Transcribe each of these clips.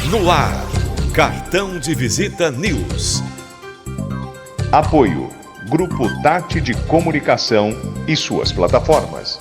No ar, Cartão de Visita News. Apoio, Grupo Tati de Comunicação e suas plataformas.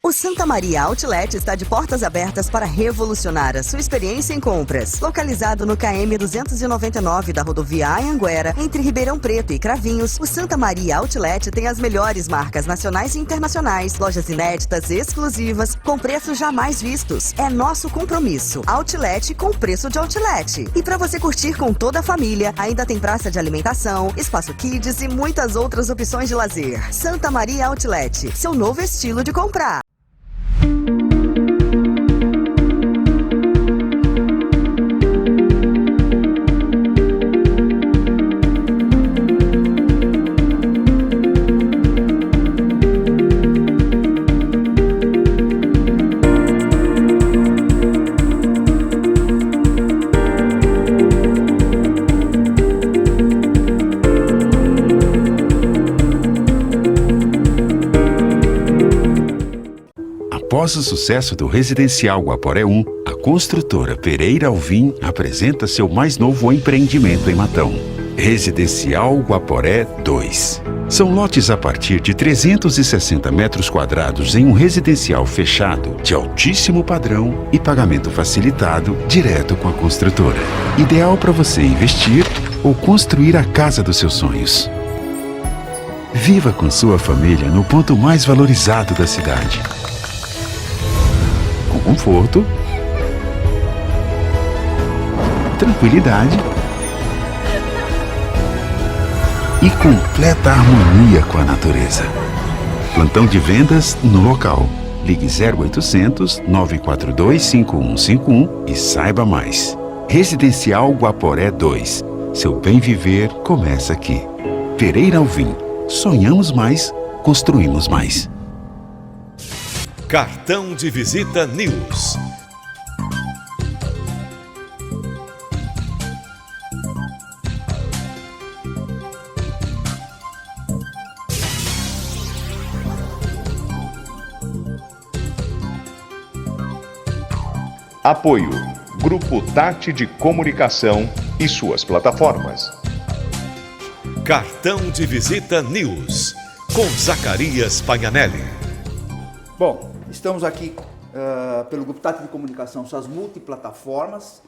O Santa Maria Outlet está de portas abertas para revolucionar a sua experiência em compras. Localizado no KM 299 da rodovia Anhanguera, entre Ribeirão Preto e Cravinhos, o Santa Maria Outlet tem as melhores marcas nacionais e internacionais, lojas inéditas e exclusivas, com preços jamais vistos. É nosso compromisso. Outlet com preço de outlet. E para você curtir com toda a família, ainda tem praça de alimentação, espaço kids e muitas outras opções de lazer. Santa Maria Outlet, seu novo estilo de comprar. Após o sucesso do Residencial Guaporé 1, a construtora Pereira Alvim apresenta seu mais novo empreendimento em Matão. Residencial Guaporé 2. São lotes a partir de 360 metros quadrados em um residencial fechado, de altíssimo padrão e pagamento facilitado direto com a construtora. Ideal para você investir ou construir a casa dos seus sonhos. Viva com sua família no ponto mais valorizado da cidade. Conforto, tranquilidade e completa harmonia com a natureza. Plantão de vendas no local. Ligue 0800 942 5151 e saiba mais. Residencial Guaporé 2. Seu bem viver começa aqui. Pereira Alvim. Sonhamos mais, construímos mais. Cartão de Visita News. Apoio, Grupo Tati de Comunicação e suas plataformas. Cartão de Visita News, com Zacarias Pagnanelli. Bom, estamos aqui pelo Grupo Tati de Comunicação, suas multiplataformas.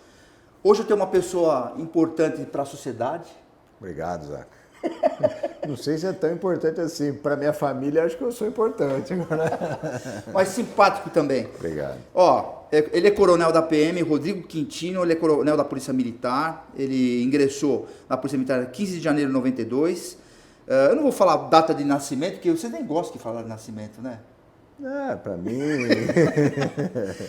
Hoje eu tenho uma pessoa importante para a sociedade. Obrigado, Zaca. Não sei se é tão importante assim. Para minha família, acho que eu sou importante. Mas simpático também. Obrigado. Ó, ele é coronel da PM, Rodrigo Quintino, ele é coronel da Polícia Militar. Ele ingressou na Polícia Militar 15 de janeiro de 92. Eu não vou falar data de nascimento, porque vocês nem gostam de falar de nascimento, né? Pra mim...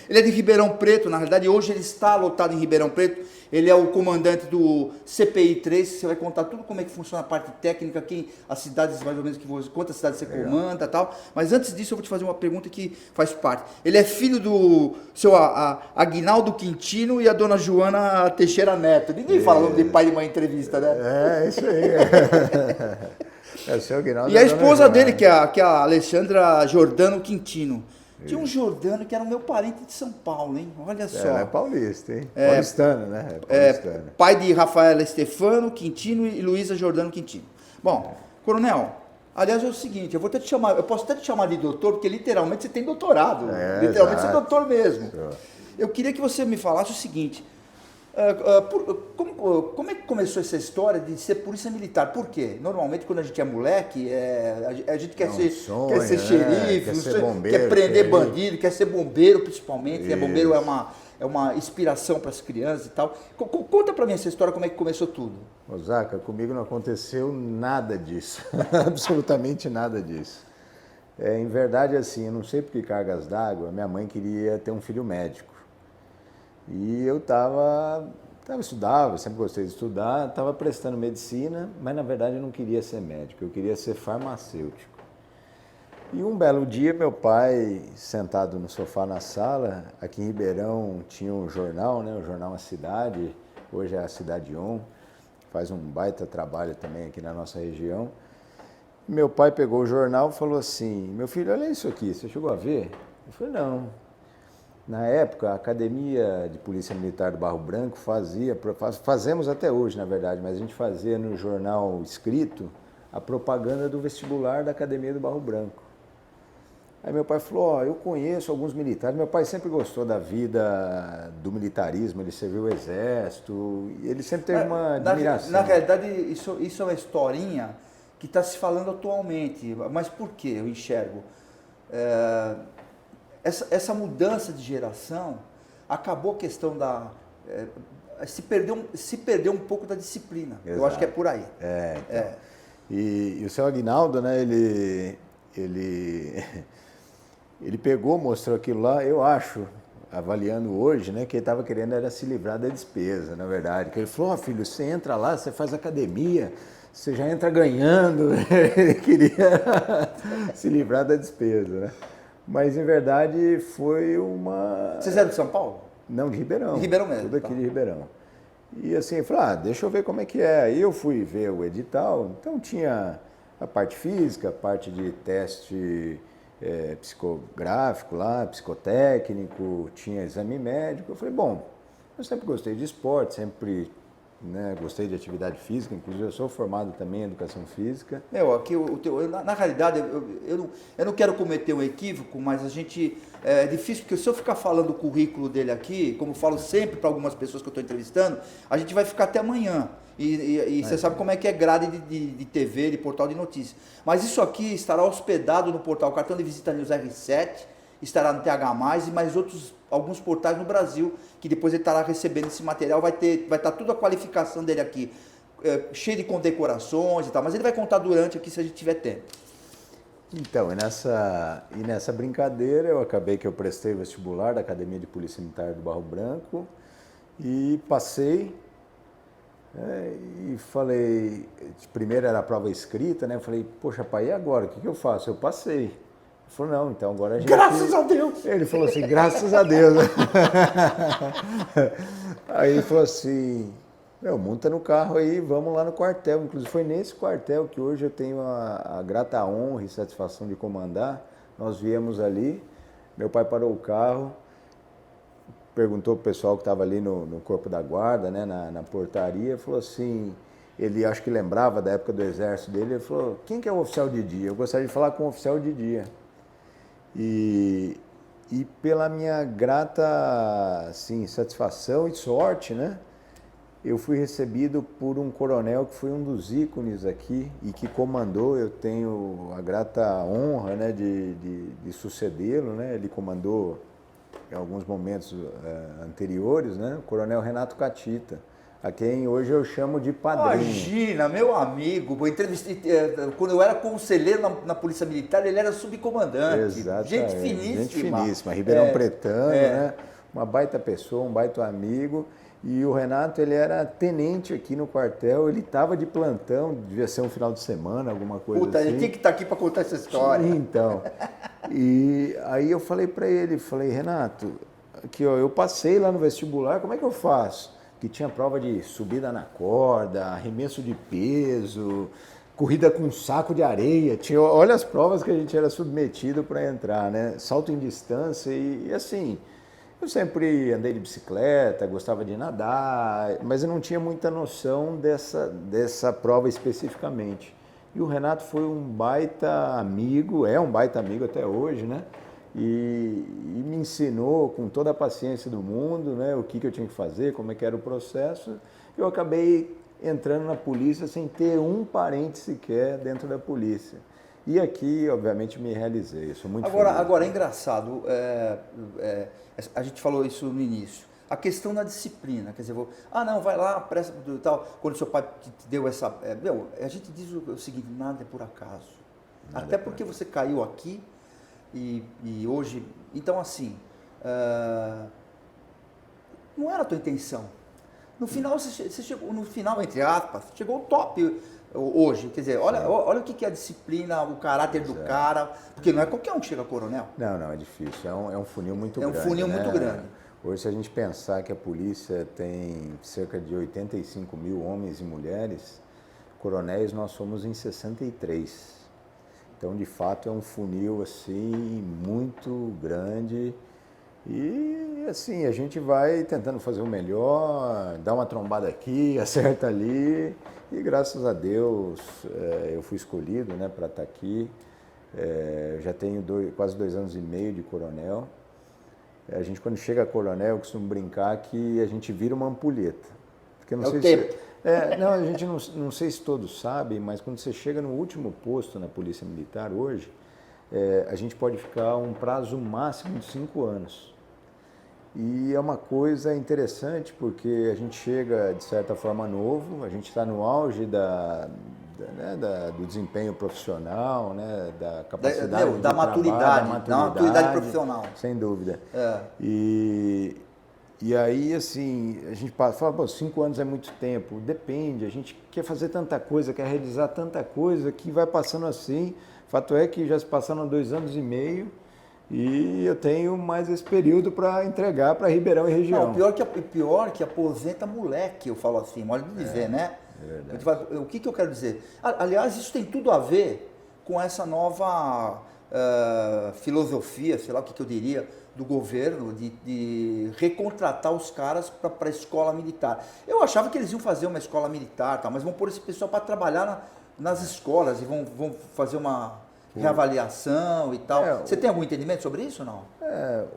Ele é de Ribeirão Preto, na realidade, hoje ele está lotado em Ribeirão Preto. Ele é o comandante do CPI 3, você vai contar tudo como é que funciona a parte técnica, as cidades mais ou menos, quantas cidades você comanda e tal. Mas antes disso eu vou te fazer uma pergunta que faz parte. Ele é filho do seu Aguinaldo Quintino e a dona Joana Teixeira Neto. Ninguém fala o nome de pai e mãe em entrevista, né? Isso aí. E a esposa dele, que é a Alexandra Jordano Quintino. Tinha um Jordano que era o meu parente de São Paulo, hein? Olha só. Ela é paulista, hein? Paulistano, né? Paulistano. Pai de Rafaela Stefano Quintino e Luísa Jordano Quintino. Bom, coronel, aliás é o seguinte, eu posso até te chamar de doutor, porque literalmente você tem doutorado. Literalmente você é doutor mesmo. Eu queria que você me falasse o seguinte. Como é que começou essa história de ser polícia militar? Por quê? Normalmente, quando a gente é moleque, a gente quer ser xerife, quer ser bombeiro, quer prender bandido, quer ser bombeiro principalmente. Né? Bombeiro é uma inspiração para as crianças e tal. Conta para mim essa história, como é que começou tudo. Ô, Zaca, comigo não aconteceu nada disso. Absolutamente nada disso. Em verdade, assim, eu não sei por que cargas d'água, minha mãe queria ter um filho médico. E eu estudava, sempre gostei de estudar, estava prestando medicina, mas na verdade eu não queria ser médico, eu queria ser farmacêutico. E um belo dia, meu pai, sentado no sofá na sala, aqui em Ribeirão tinha um jornal, né, o jornal A Cidade, hoje é a Cidade On, faz um baita trabalho também aqui na nossa região. meu pai pegou o jornal e falou assim, meu filho, olha isso aqui, você chegou a ver? Eu falei, não. Na época, a Academia de Polícia Militar do Barro Branco fazemos até hoje, na verdade, mas a gente fazia no jornal escrito a propaganda do vestibular da Academia do Barro Branco. Aí meu pai falou, ó, eu conheço alguns militares, meu pai sempre gostou da vida do militarismo, ele serviu o exército, e ele sempre teve uma admiração. Na realidade, isso é uma historinha que está se falando atualmente, mas por que eu enxergo? Essa mudança de geração acabou a questão da... se perdeu um pouco da disciplina. Exato. Eu acho que é por aí. Então. E o seu Aguinaldo, né, ele pegou, mostrou aquilo lá, eu acho, avaliando hoje, né, que ele estava querendo era se livrar da despesa, na verdade. Que ele falou, filho, você entra lá, você faz academia, você já entra ganhando. Ele queria se livrar da despesa, né? Mas, em verdade, foi uma... Vocês eram de São Paulo? Não, de Ribeirão. De Ribeirão mesmo. Tudo aqui de Ribeirão. E assim, eu falei, deixa eu ver como é que é. Aí eu fui ver o edital, então tinha a parte física, a parte de teste psicográfico lá, psicotécnico, tinha exame médico. Eu falei, bom, eu sempre gostei de esporte, sempre gostei de atividade física, inclusive eu sou formado também em educação física. Aqui, na realidade, eu não quero cometer um equívoco, mas a gente, é difícil, porque se eu ficar falando o currículo dele aqui, como eu falo sempre para algumas pessoas que eu estou entrevistando, a gente vai ficar até amanhã. E você sabe como é que é grade de TV, de portal de notícias. Mas isso aqui estará hospedado no portal Cartão de Visita News R7, estará no TH+, e mais alguns portais no Brasil, que depois ele estará recebendo esse material, vai estar tudo a qualificação dele aqui, cheio de condecorações e tal, mas ele vai contar durante aqui se a gente tiver tempo. Então, e nessa brincadeira eu acabei que eu prestei o vestibular da Academia de Polícia Militar do Barro Branco e passei. E falei, primeiro era a prova escrita, né? Eu falei, poxa pai, e agora? O que eu faço? Eu passei. Ele falou, não, então agora a gente... Graças a Deus! Ele falou assim, graças a Deus. Aí ele falou assim, monta no carro aí, vamos lá no quartel. Inclusive foi nesse quartel que hoje eu tenho a grata honra e satisfação de comandar. Nós viemos ali, meu pai parou o carro, perguntou pro pessoal que estava ali no corpo da guarda, né, na portaria, falou assim, ele acho que lembrava da época do exército dele, ele falou, quem que é o oficial de dia? Eu gostaria de falar com o oficial de dia. E pela minha grata, assim, satisfação e sorte, né, eu fui recebido por um coronel que foi um dos ícones aqui e que comandou, eu tenho a grata honra, né, de sucedê-lo, né, ele comandou em alguns momentos anteriores, né? O coronel Renato Catita, a quem hoje eu chamo de padrinho. Imagina, meu amigo, quando eu era conselheiro na Polícia Militar, ele era subcomandante. Exatamente. Gente finíssima. Gente finíssima, Ribeirão Pretano, né? Uma baita pessoa, um baita amigo. E o Renato, ele era tenente aqui no quartel, ele estava de plantão, devia ser um final de semana, alguma coisa assim. Ele tinha que estar aqui para contar essa história. Então, e aí eu falei para ele, Renato, aqui ó, eu passei lá no vestibular, como é que eu faço? Que tinha prova de subida na corda, arremesso de peso, corrida com um saco de areia, olha as provas que a gente era submetido para entrar, né? Salto em distância e assim... Eu sempre andei de bicicleta, gostava de nadar, mas eu não tinha muita noção dessa prova especificamente. E o Renato foi um baita amigo, é um baita amigo até hoje, né? E me ensinou com toda a paciência do mundo, né? O que eu tinha que fazer, como é que era o processo. Eu acabei entrando na polícia sem ter um parente sequer dentro da polícia. E aqui, obviamente, me realizei. Eu sou muito feliz. Agora é engraçado, a gente falou isso no início, a questão da disciplina, quer dizer, não, vai lá, presta e tal, quando seu pai te deu essa... a gente diz o seguinte, nada é por acaso. Até porque você caiu aqui e hoje... Então, assim, não era a tua intenção. No final, você chegou, no final, entre aspas, chegou ao top hoje. Quer dizer, olha o que é a disciplina, o caráter do cara, porque não é qualquer um que chega a coronel. Não, é difícil, é um funil muito grande. É um funil muito grande. Hoje, se a gente pensar que a polícia tem cerca de 85 mil homens e mulheres, coronéis nós somos em 63. Então, de fato, é um funil assim muito grande e assim a gente vai tentando fazer o melhor, dá uma trombada aqui, acerta ali e graças a Deus eu fui escolhido, né, para estar aqui. Já tenho quase 2 anos e meio de coronel. A gente, quando chega a coronel, eu costumo brincar que a gente vira uma ampulheta. Porque não sei tempo. não, a gente não sei se todos sabem, mas quando você chega no último posto na Polícia Militar hoje, a gente pode ficar um prazo máximo de 5 anos. E é uma coisa interessante porque a gente chega, de certa forma, novo, a gente está no auge do desempenho profissional, né, da capacidade da maturidade, da maturidade profissional. Sem dúvida. E aí, assim, a gente fala, pô, 5 anos é muito tempo. Depende, a gente quer fazer tanta coisa, quer realizar tanta coisa que vai passando assim. Fato é que já se passaram 2 anos e meio e eu tenho mais esse período para entregar para Ribeirão e região. Não, pior que aposenta moleque, eu falo assim, modo de dizer, né? É verdade. O que eu quero dizer? Aliás, isso tem tudo a ver com essa nova filosofia, sei lá o que eu diria, do governo de recontratar os caras para a escola militar. Eu achava que eles iam fazer uma escola militar, tá, mas vão pôr esse pessoal para trabalhar nas escolas e vão fazer uma reavaliação e tal. Você tem algum entendimento sobre isso ou não?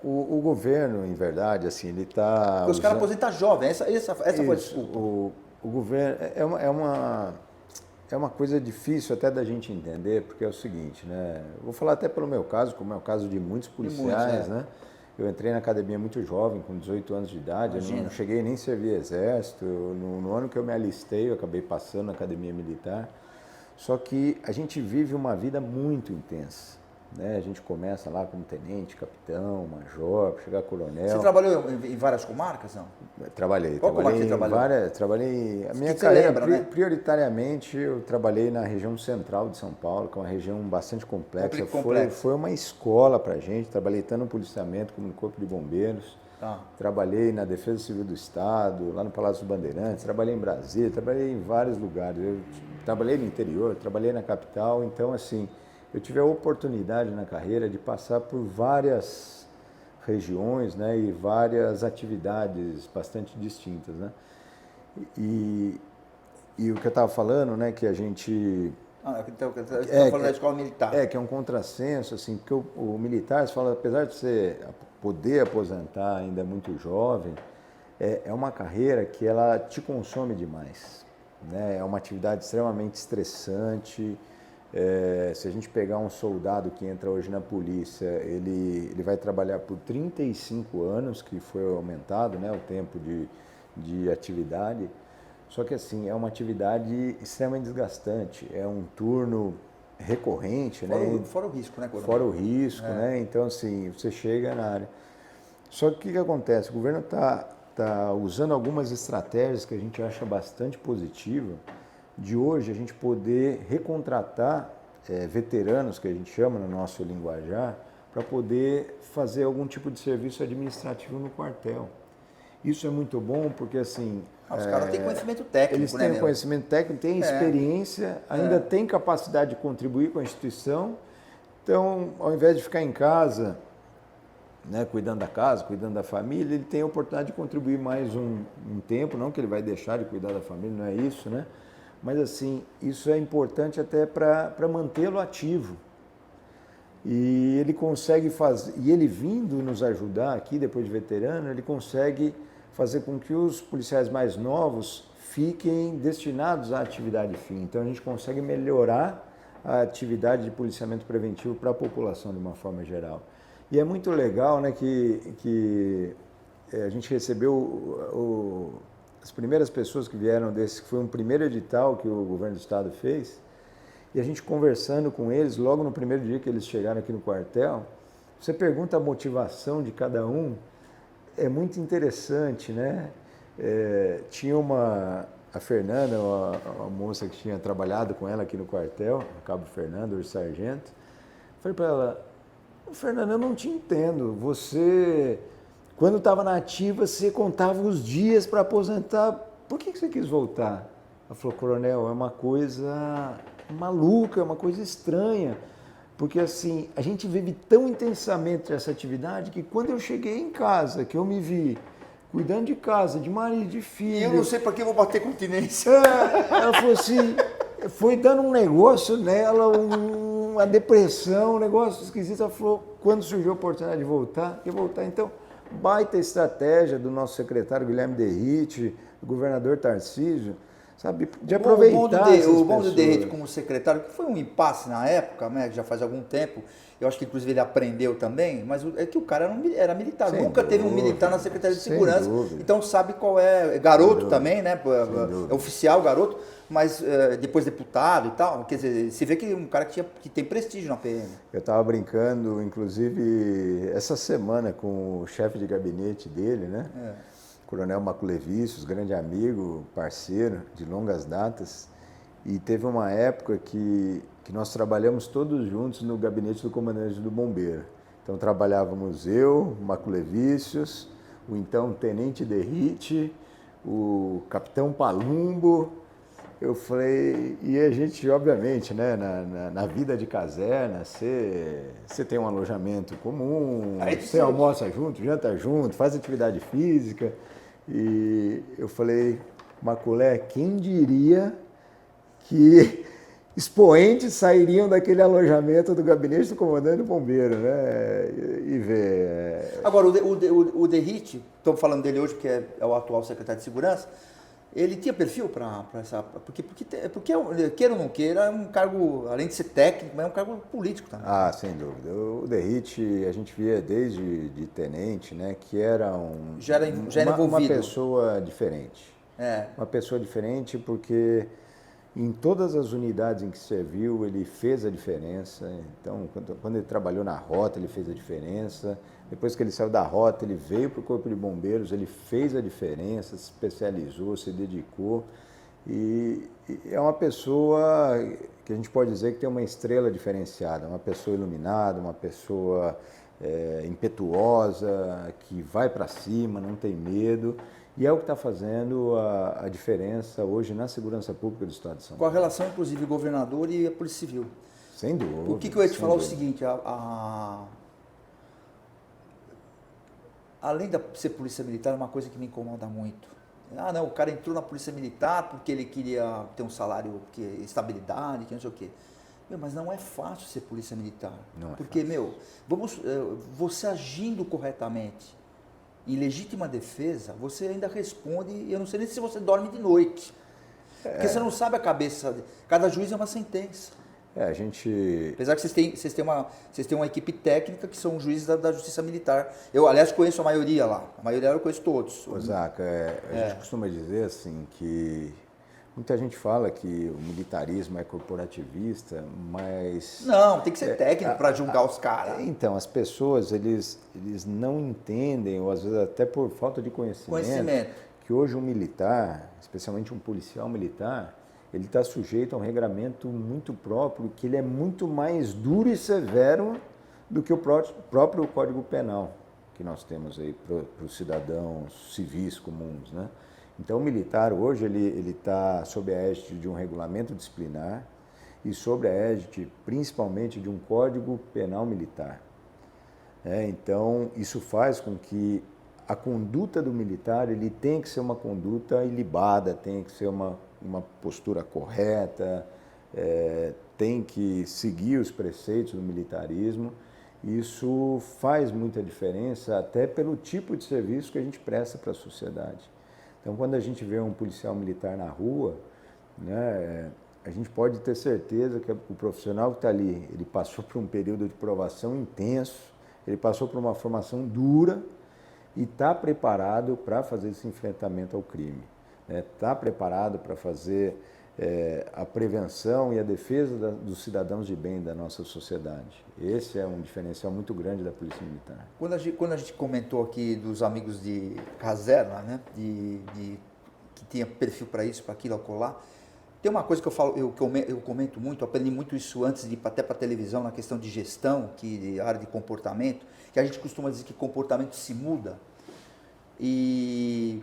O governo, em verdade, assim, ele está... Porque os caras aposentam jovem, essa foi a desculpa. O governo é uma coisa difícil até da gente entender, porque é o seguinte, né? Vou falar até pelo meu caso, como é o caso de muitos policiais, né? Eu entrei na academia muito jovem, com 18 anos de idade, eu não cheguei nem a servir exército. No ano que eu me alistei, eu acabei passando na academia militar. Só que a gente vive uma vida muito intensa, né? A gente começa lá como tenente, capitão, major, chegar a coronel. Você trabalhou em várias comarcas, não? Trabalhei. Qual comarca você trabalhou? Trabalhei. A minha que carreira, lembra, né? prioritariamente, eu trabalhei na região central de São Paulo, que é uma região bastante complexa. Foi uma escola pra gente. Trabalhei tanto no policiamento como no Corpo de Bombeiros. Trabalhei na Defesa Civil do Estado, lá no Palácio dos Bandeirantes, trabalhei em Brasília, trabalhei em vários lugares. Eu trabalhei no interior, trabalhei na capital, então assim, eu tive a oportunidade na carreira de passar por várias regiões, né, e várias atividades bastante distintas, né. E o que eu estava falando, né, que a gente... Então, você está falando da escola militar. Que é um contrassenso, assim, porque o militar, você fala, apesar de você poder aposentar ainda muito jovem, é uma carreira que ela te consome demais, né? É uma atividade extremamente estressante. Se a gente pegar um soldado que entra hoje na polícia, ele vai trabalhar por 35 anos, que foi aumentado, né, o tempo de atividade. Só que assim, é uma atividade extremamente desgastante, é um turno recorrente, Fora o risco, né? Fora o risco, né? Então assim, você chega na área. Só que o que acontece? O governo está usando algumas estratégias que a gente acha bastante positiva, de hoje a gente poder recontratar veteranos, que a gente chama no nosso linguajar, para poder fazer algum tipo de serviço administrativo no quartel. Isso é muito bom porque assim... os caras têm conhecimento técnico, eles têm conhecimento técnico, têm experiência, ainda têm capacidade de contribuir com a instituição. Então, ao invés de ficar em casa, né, cuidando da casa, cuidando da família, ele tem a oportunidade de contribuir mais um tempo, não que ele vai deixar de cuidar da família, não é isso, né? Mas assim, isso é importante até para mantê-lo ativo. E ele consegue fazer, e ele vindo nos ajudar aqui, depois de veterano, ele consegue fazer com que os policiais mais novos fiquem destinados à atividade fim. Então a gente consegue melhorar a atividade de policiamento preventivo para a população de uma forma geral. E é muito legal, né, que a gente recebeu as primeiras pessoas que vieram desse, que foi um primeiro edital que o governo do estado fez, e a gente conversando com eles, logo no primeiro dia que eles chegaram aqui no quartel, você pergunta a motivação de cada um, é muito interessante, né? Tinha a Fernanda, uma moça que tinha trabalhado com ela aqui no quartel, o Cabo Fernando, o sargento. Falei para ela, Fernanda, eu não te entendo. Você, quando estava na ativa, você contava os dias para aposentar. Por que você quis voltar? Ela falou, coronel, é uma coisa maluca, é uma coisa estranha. Porque assim, a gente vive tão intensamente essa atividade que quando eu cheguei em casa, que eu me vi cuidando de casa, de marido, de filho... E eu não sei para que eu vou bater continência. Ela falou assim, foi dando um negócio nela, uma depressão, um negócio esquisito. Ela falou, quando surgiu a oportunidade de voltar, ia voltar. Então, baita estratégia do nosso secretário Guilherme Derrite, do governador Tarcísio, sabe, de aproveitar o bom do Derrite como secretário, que foi um impasse na época, né, já faz algum tempo, eu acho que inclusive ele aprendeu também, mas é que o cara era militar, Sem nunca teve um dúvida, militar na Secretaria de sem Segurança, dúvida. então sabe qual é, garoto Sem também, né, dúvida. é oficial garoto, mas depois deputado e tal, quer dizer, se vê que é um cara que tem prestígio na PM. Eu estava brincando, inclusive, essa semana com o chefe de gabinete dele, né? Coronel Maculevícios, grande amigo, parceiro de longas datas. E teve uma época que nós trabalhamos todos juntos no gabinete do comandante do Bombeiro. Então trabalhávamos eu, Maculevícios, o então Tenente Derrite, o Capitão Palumbo. Eu falei, e a gente, obviamente, né, na vida de caserna, você tem um alojamento comum, você almoça junto, janta junto, faz atividade física. E eu falei, Maculé, quem diria que expoentes sairiam daquele alojamento do gabinete do comandante do bombeiro, né? E ver... Agora, o Derrite, estamos falando dele hoje, que é o atual secretário de Segurança, ele tinha perfil para essa... Porque, queira ou não queira, é um cargo, além de ser técnico, mas é um cargo político também. Ah, sem dúvida. O Derrite, a gente via desde de tenente, né, que era já era envolvido. Uma pessoa diferente. Uma pessoa diferente porque em todas as unidades em que serviu, ele fez a diferença. Então, quando ele trabalhou na rota, ele fez a diferença. Depois que ele saiu da rota, ele veio para o Corpo de Bombeiros, ele fez a diferença, se especializou, se dedicou. E é uma pessoa que a gente pode dizer que tem uma estrela diferenciada, uma pessoa iluminada, uma pessoa impetuosa, que vai para cima, não tem medo. E é o que está fazendo a diferença hoje na segurança pública do Estado de São Paulo. Com a relação, inclusive, governador e a Polícia Civil. Sem dúvida. O que eu ia te falar é o seguinte, além de ser polícia militar, é uma coisa que me incomoda muito. Ah, não, o cara entrou na polícia militar porque ele queria ter um salário, estabilidade, que não sei o quê. Mas não é fácil ser polícia militar. Não é porque, fácil. Você agindo corretamente, em legítima defesa, você ainda responde, eu não sei nem se você dorme de noite. Porque você não sabe a cabeça, cada juiz é uma sentença. A gente... Apesar que vocês têm uma equipe técnica que são juízes da Justiça Militar. Eu, aliás, conheço a maioria lá. A maioria eu conheço todos. Zaca, a gente costuma dizer assim que muita gente fala que o militarismo é corporativista, mas... Não, tem que ser técnico para julgar os caras. Então, as pessoas, eles não entendem, ou às vezes até por falta de conhecimento, que hoje um militar, especialmente um policial militar, ele está sujeito a um regramento muito próprio, que ele é muito mais duro e severo do que o próprio Código Penal que nós temos aí para os cidadãos civis comuns, né? Então, o militar hoje ele está sob a égide de um regulamento disciplinar e sob a égide, principalmente, de um Código Penal Militar. Então, isso faz com que a conduta do militar ele tem que ser uma conduta ilibada, tem que ser uma postura correta, tem que seguir os preceitos do militarismo. Isso faz muita diferença até pelo tipo de serviço que a gente presta para a sociedade. Então, quando a gente vê um policial militar na rua, né, a gente pode ter certeza que o profissional que está ali, ele passou por um período de provação intenso, ele passou por uma formação dura e está preparado para fazer esse enfrentamento ao crime. Está preparado para fazer a prevenção e a defesa dos cidadãos de bem da nossa sociedade. Esse é um diferencial muito grande da Polícia Militar. Quando a gente comentou aqui dos amigos de caserna, né, que tinha perfil para isso, para aquilo, acolá, tem uma coisa que eu comento muito, aprendi muito isso antes de ir até para a televisão, na questão de gestão, área de comportamento, que a gente costuma dizer que comportamento se muda. E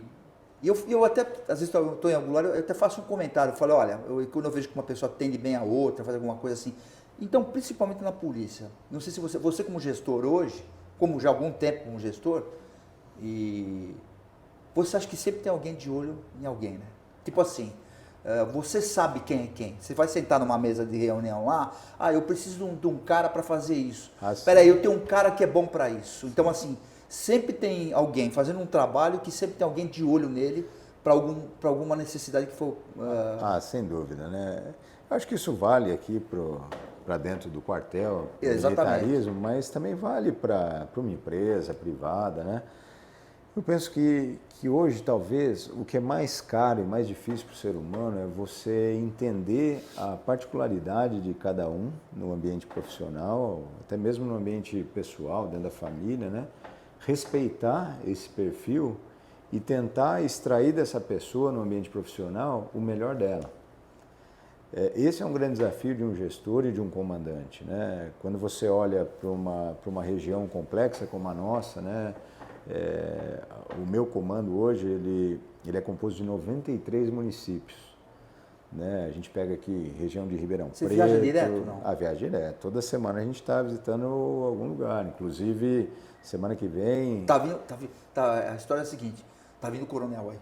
eu até, às vezes eu estou em algum lugar, eu até faço um comentário, eu falo, olha, quando eu vejo que uma pessoa atende bem a outra, faz alguma coisa assim, Então, principalmente na polícia, não sei se você como gestor hoje, como já há algum tempo como gestor, e você acha que sempre tem alguém de olho em alguém, né? Tipo assim, você sabe quem é quem. Você vai sentar numa mesa de reunião lá, eu preciso de um cara para fazer isso. Espera aí, eu tenho um cara que é bom para isso. Então, assim, sempre tem alguém fazendo um trabalho que sempre tem alguém de olho nele para alguma necessidade que for... Sem dúvida, né? Eu acho que isso vale aqui para dentro do quartel, militarismo, mas também vale para uma empresa privada, né? Eu penso que hoje, talvez, o que é mais caro e mais difícil para o ser humano é você entender a particularidade de cada um no ambiente profissional, até mesmo no ambiente pessoal, dentro da família, né? Respeitar esse perfil e tentar extrair dessa pessoa no ambiente profissional o melhor dela. Esse é um grande desafio de um gestor e de um comandante, né? Quando você olha para uma região complexa como a nossa, né? O meu comando hoje ele é composto de 93 municípios, né? A gente pega aqui região de Ribeirão Preto. Você viaja direto, não? Viaja direto. Toda semana a gente está visitando algum lugar. Inclusive, semana que vem... A história é a seguinte. Tá vindo o coronel aí.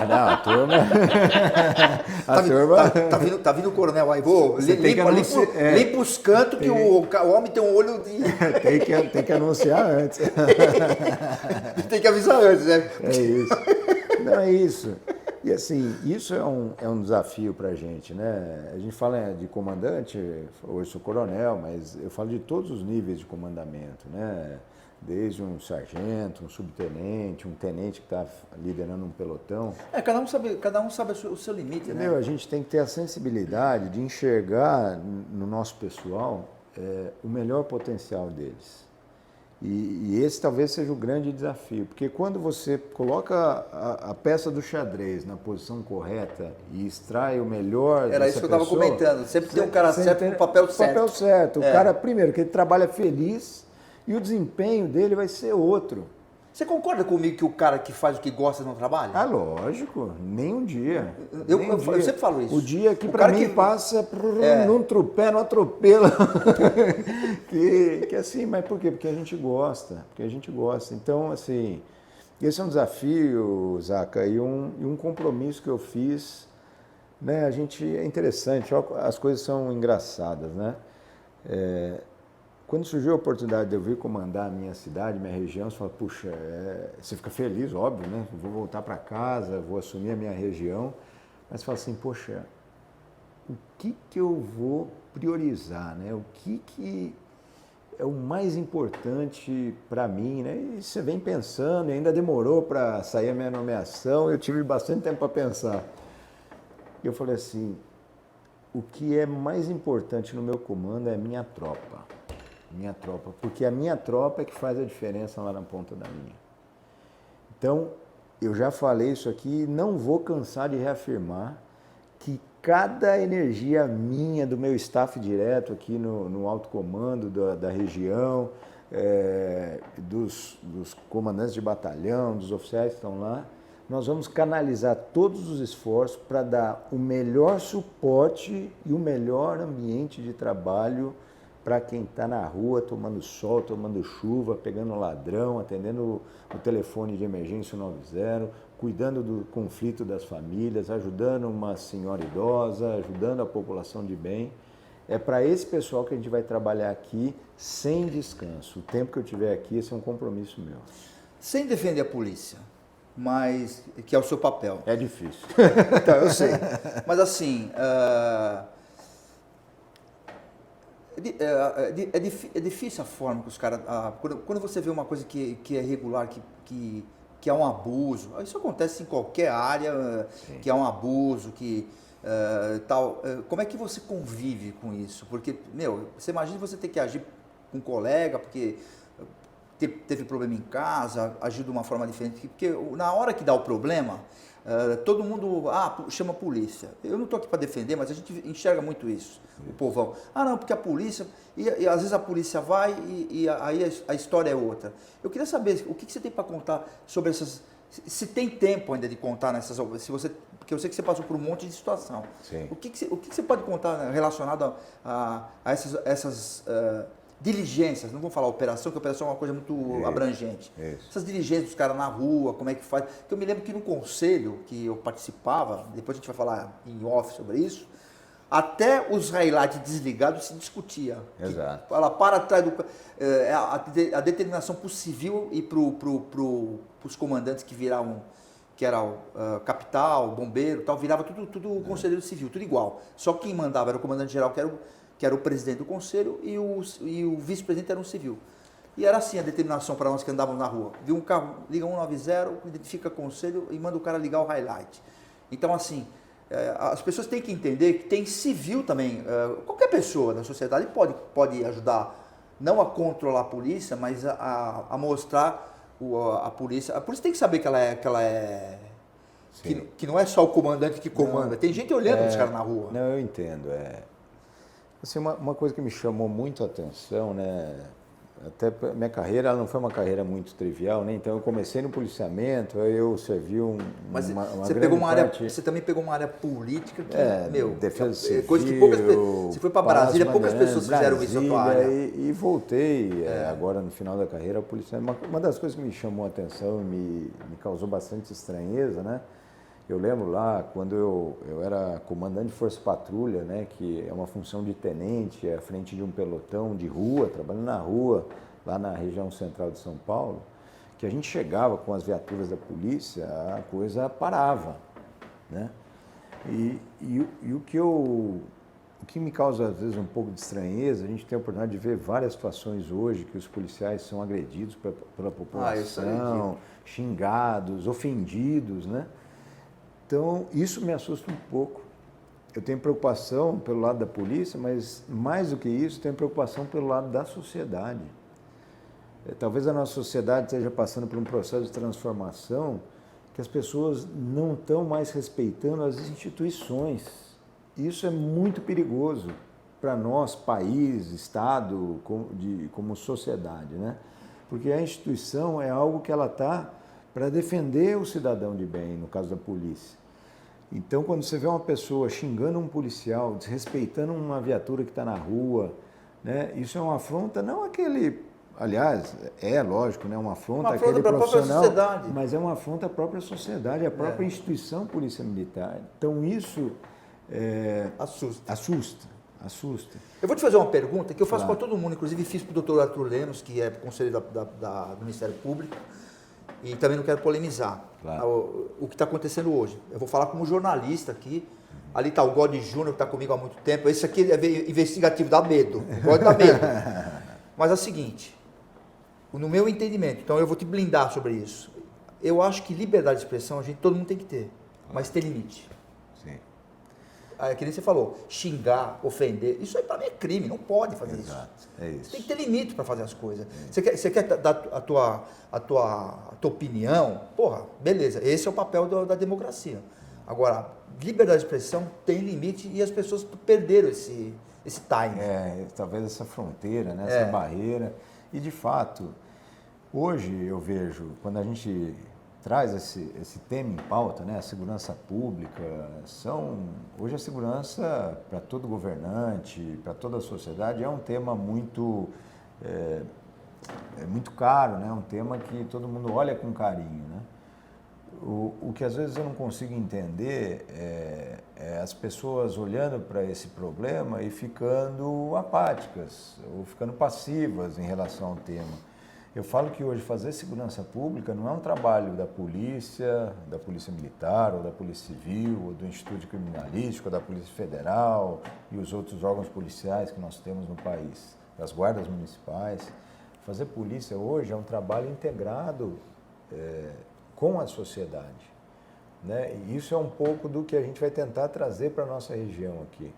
Não, a turma... Tá vindo o coronel aí. Limpa os cantos que o homem tem um olho de... tem que anunciar antes. Tem que avisar antes, né? É isso. Não, é isso. E assim, isso é um desafio pra gente, né? A gente fala de comandante, hoje sou coronel, mas eu falo de todos os níveis de comandamento, né? Desde um sargento, um subtenente, um tenente que está liderando um pelotão. Cada um sabe o seu limite, entendeu? Né? A gente tem que ter a sensibilidade de enxergar no nosso pessoal o melhor potencial deles. E esse talvez seja o grande desafio, porque quando você coloca a peça do xadrez na posição correta e extrai o melhor dessa pessoa... Era isso que eu estava comentando, sempre tem um cara certo com o papel certo. O papel certo, o cara, primeiro, que ele trabalha feliz... E o desempenho dele vai ser outro. Você concorda comigo que o cara que faz o que gosta não trabalha? Lógico. Nem um dia. Eu sempre falo isso. O dia que para mim passa num trupé, num atropelo. que assim, mas por quê? Porque a gente gosta. Então, assim, esse é um desafio, Zaca, e um compromisso que eu fiz. Né? É interessante, as coisas são engraçadas, né? Quando surgiu a oportunidade de eu vir comandar a minha cidade, minha região, você fala, puxa, você fica feliz, óbvio, né? Vou voltar para casa, vou assumir a minha região, mas você fala assim, poxa, o que eu vou priorizar, né? O que é o mais importante para mim, né? E você vem pensando, e ainda demorou para sair a minha nomeação, eu tive bastante tempo para pensar. E eu falei assim, o que é mais importante no meu comando é a minha tropa. Porque a minha tropa é que faz a diferença lá na ponta da linha. Então, eu já falei isso aqui e não vou cansar de reafirmar que cada energia minha, do meu staff direto aqui no alto comando da região, dos comandantes de batalhão, dos oficiais que estão lá, nós vamos canalizar todos os esforços para dar o melhor suporte e o melhor ambiente de trabalho para quem está na rua, tomando sol, tomando chuva, pegando ladrão, atendendo o telefone de emergência 90, cuidando do conflito das famílias, ajudando uma senhora idosa, ajudando a população de bem. É para esse pessoal que a gente vai trabalhar aqui sem descanso. O tempo que eu estiver aqui, esse é um compromisso meu. Sem defender a polícia, mas que é o seu papel. É difícil. Então, eu sei. Mas assim... É difícil a forma que os caras... Quando você vê uma coisa que é irregular, que é um abuso, isso acontece em qualquer área, sim, que é um abuso, tal. Como é que você convive com isso? Porque, você imagina você ter que agir com um colega, porque teve problema em casa, agir de uma forma diferente, porque na hora que dá o problema... todo mundo chama a polícia. Eu não estou aqui para defender, mas a gente enxerga muito isso, o povão. Não, porque a polícia... E às vezes a polícia vai e aí a história é outra. Eu queria saber o que você tem para contar sobre se tem tempo ainda de contar nessas... Porque eu sei que você passou por um monte de situação. Sim. O que você pode contar relacionado a essas diligências? Não vou falar operação, porque operação é uma coisa muito abrangente. Isso. Essas diligências dos caras na rua, como é que faz? Porque eu me lembro que no conselho que eu participava, depois a gente vai falar em off sobre isso, até os highlights desligados se discutia. Exato. Ela para atrás do... a determinação para o civil e para os comandantes que viravam, que era o capital, bombeiro, tal, virava tudo o conselheiro civil, tudo igual. Só quem mandava era o comandante geral, que era o presidente do conselho, e o vice-presidente era um civil. E era assim a determinação para nós que andávamos na rua. Viu um carro, liga 190, identifica conselho e manda o cara ligar o highlight. Então, assim, as pessoas têm que entender que tem civil também. Qualquer pessoa da sociedade pode ajudar, não a controlar a polícia, mas a mostrar a polícia. A polícia tem que saber que ela é que não é só o comandante que comanda. Tem gente olhando os caras na rua. Não, eu entendo. Assim, uma coisa que me chamou muito a atenção, né? Até minha carreira, ela não foi uma carreira muito trivial, né? Então eu comecei no policiamento, aí eu servi Mas uma você grande pegou uma área, parte... você também pegou uma área política que, defesa civil, coisa que você foi para Brasília, poucas pessoas fizeram isso na tua área. E voltei agora no final da carreira ao policiamento. Uma das coisas que me chamou a atenção e me causou bastante estranheza, né? Eu lembro lá, quando eu era comandante de Força Patrulha, né, que é uma função de tenente, à frente de um pelotão de rua, trabalhando na rua, lá na região central de São Paulo, que a gente chegava com as viaturas da polícia, a coisa parava, né? E o que me causa, às vezes, um pouco de estranheza, a gente tem a oportunidade de ver várias situações hoje que os policiais são agredidos pela população, xingados, ofendidos, né? Então, isso me assusta um pouco. Eu tenho preocupação pelo lado da polícia, mas mais do que isso, tenho preocupação pelo lado da sociedade. Talvez a nossa sociedade esteja passando por um processo de transformação que as pessoas não estão mais respeitando as instituições. Isso é muito perigoso para nós, país, Estado, como sociedade, né? Porque a instituição é algo que ela está para defender o cidadão de bem, no caso da polícia. Então, quando você vê uma pessoa xingando um policial, desrespeitando uma viatura que está na rua, né, isso é uma afronta, não aquele... Aliás, lógico, né, uma afronta àquele profissional, mas é uma afronta à própria sociedade, à própria instituição Polícia Militar. Então, isso assusta. Eu vou te fazer uma pergunta que eu faço para todo mundo, inclusive fiz para o doutor Arthur Lemos, que é conselheiro do Ministério Público, e também não quero polemizar o que está acontecendo hoje. Eu vou falar como jornalista aqui. Ali está o God Júnior, que está comigo há muito tempo. Esse aqui é investigativo, dá medo. O God dá medo. Mas é o seguinte, no meu entendimento, então eu vou te blindar sobre isso. Eu acho que liberdade de expressão todo mundo tem que ter, mas tem limite. Sim. É que nem você falou, xingar, ofender, isso aí para mim é crime, não pode fazer isso. É isso. Você tem que ter limite para fazer as coisas. Você quer dar a tua opinião? Porra, beleza, esse é o papel da democracia. Agora, liberdade de expressão tem limite e as pessoas perderam esse time. Talvez essa fronteira, né, essa barreira. E, de fato, hoje eu vejo, quando a gente traz esse tema em pauta, né, a segurança pública, hoje a segurança para todo governante, para toda a sociedade, é um tema muito caro, né, um tema que todo mundo olha com carinho, né? O que às vezes eu não consigo entender é as pessoas olhando para esse problema e ficando apáticas ou ficando passivas em relação ao tema. Eu falo que hoje fazer segurança pública não é um trabalho da polícia militar, ou da polícia civil, ou do Instituto Criminalístico, ou da Polícia Federal e os outros órgãos policiais que nós temos no país, das guardas municipais. Fazer polícia hoje é um trabalho integrado com a sociedade, né? E isso é um pouco do que a gente vai tentar trazer para a nossa região aqui.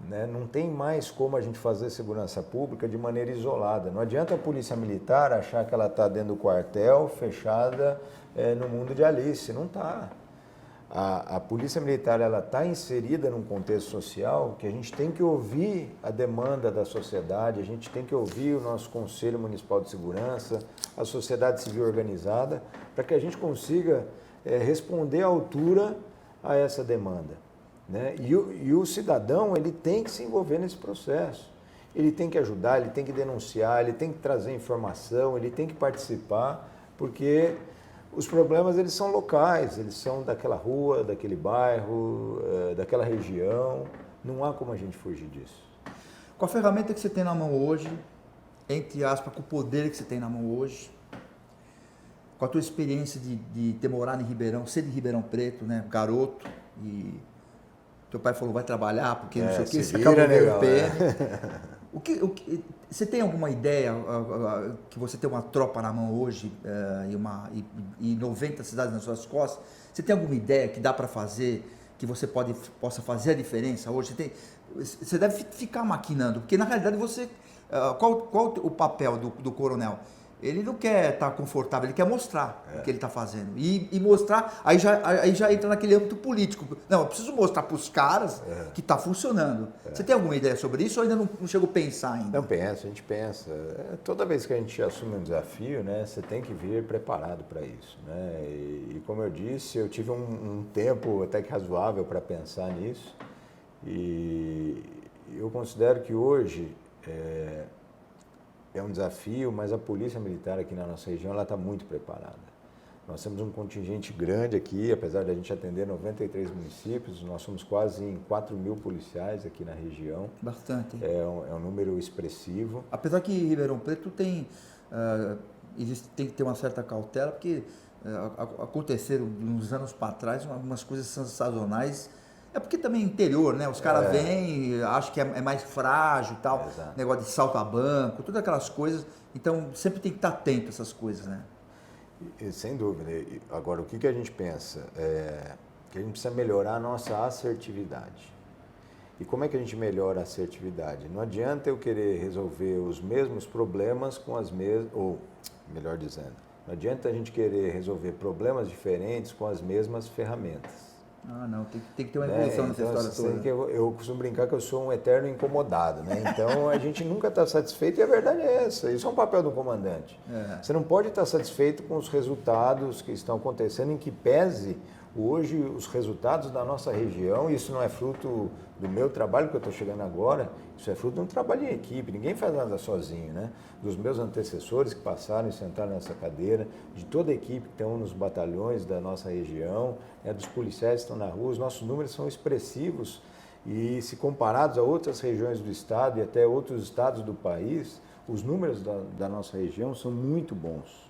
Né? Não tem mais como a gente fazer segurança pública de maneira isolada. Não adianta a polícia militar achar que ela está dentro do quartel, fechada no mundo de Alice. Não está. A Polícia Militar ela está inserida num contexto social que a gente tem que ouvir a demanda da sociedade, a gente tem que ouvir o nosso Conselho Municipal de Segurança, a sociedade civil organizada, para que a gente consiga responder à altura a essa demanda, né? E o cidadão ele tem que se envolver nesse processo, ele tem que ajudar, ele tem que denunciar, ele tem que trazer informação, ele tem que participar, porque os problemas eles são locais, eles são daquela rua, daquele bairro, daquela região. Não há como a gente fugir disso. Com a ferramenta que você tem na mão hoje, entre aspas, com o poder que você tem na mão hoje, com a tua experiência de ter morado em Ribeirão, ser de Ribeirão Preto, né, garoto, e teu pai falou, vai trabalhar, porque não sei o que, você acabou de ver o PM. Você tem alguma ideia que você tem uma tropa na mão hoje e 90 cidades nas suas costas? Você tem alguma ideia que dá para fazer, que você possa fazer a diferença hoje? Você deve ficar maquinando, porque na realidade qual o papel do coronel? Ele não quer estar confortável, ele quer mostrar o que ele está fazendo. E mostrar, aí já entra naquele âmbito político. Não, eu preciso mostrar para os caras que está funcionando. Você tem alguma ideia sobre isso ou ainda não chegou a pensar ainda? Não pensa, a gente pensa. Toda vez que a gente assume um desafio, né, você tem que vir preparado para isso, né? E como eu disse, eu tive um tempo até que razoável para pensar nisso. E eu considero que hoje é um desafio, mas a Polícia Militar aqui na nossa região está muito preparada. Nós temos um contingente grande aqui, apesar de a gente atender 93 municípios, nós somos quase em 4.000 policiais aqui na região. Bastante. É um número expressivo. Apesar que Ribeirão Preto tem que ter uma certa cautela, porque aconteceram uns anos para trás algumas coisas sensacionais. É porque também é interior, né? Os caras vêm, acham que é mais frágil e tal, negócio de salto a banco, todas aquelas coisas. Então, sempre tem que estar atento a essas coisas, né? Sem dúvida. Agora, o que a gente pensa? Que a gente precisa melhorar a nossa assertividade. E como é que a gente melhora a assertividade? Não adianta eu querer resolver os mesmos problemas com as mesmas... Ou, melhor dizendo, não adianta a gente querer resolver problemas diferentes com as mesmas ferramentas. Ah, não, tem que ter uma evolução nessa história toda. Eu costumo brincar que eu sou um eterno incomodado, né? Então a gente nunca está satisfeito e a verdade é essa. Isso é um papel do comandante. Você não pode estar satisfeito com os resultados que estão acontecendo, em que pese hoje os resultados da nossa região. Isso não é fruto do meu trabalho que eu estou chegando agora, isso é fruto de um trabalho em equipe, ninguém faz nada sozinho, né? Dos meus antecessores que passaram e sentaram nessa cadeira, de toda a equipe que estão nos batalhões da nossa região, dos policiais que estão na rua, os nossos números são expressivos e se comparados a outras regiões do estado e até outros estados do país, os números da nossa região são muito bons.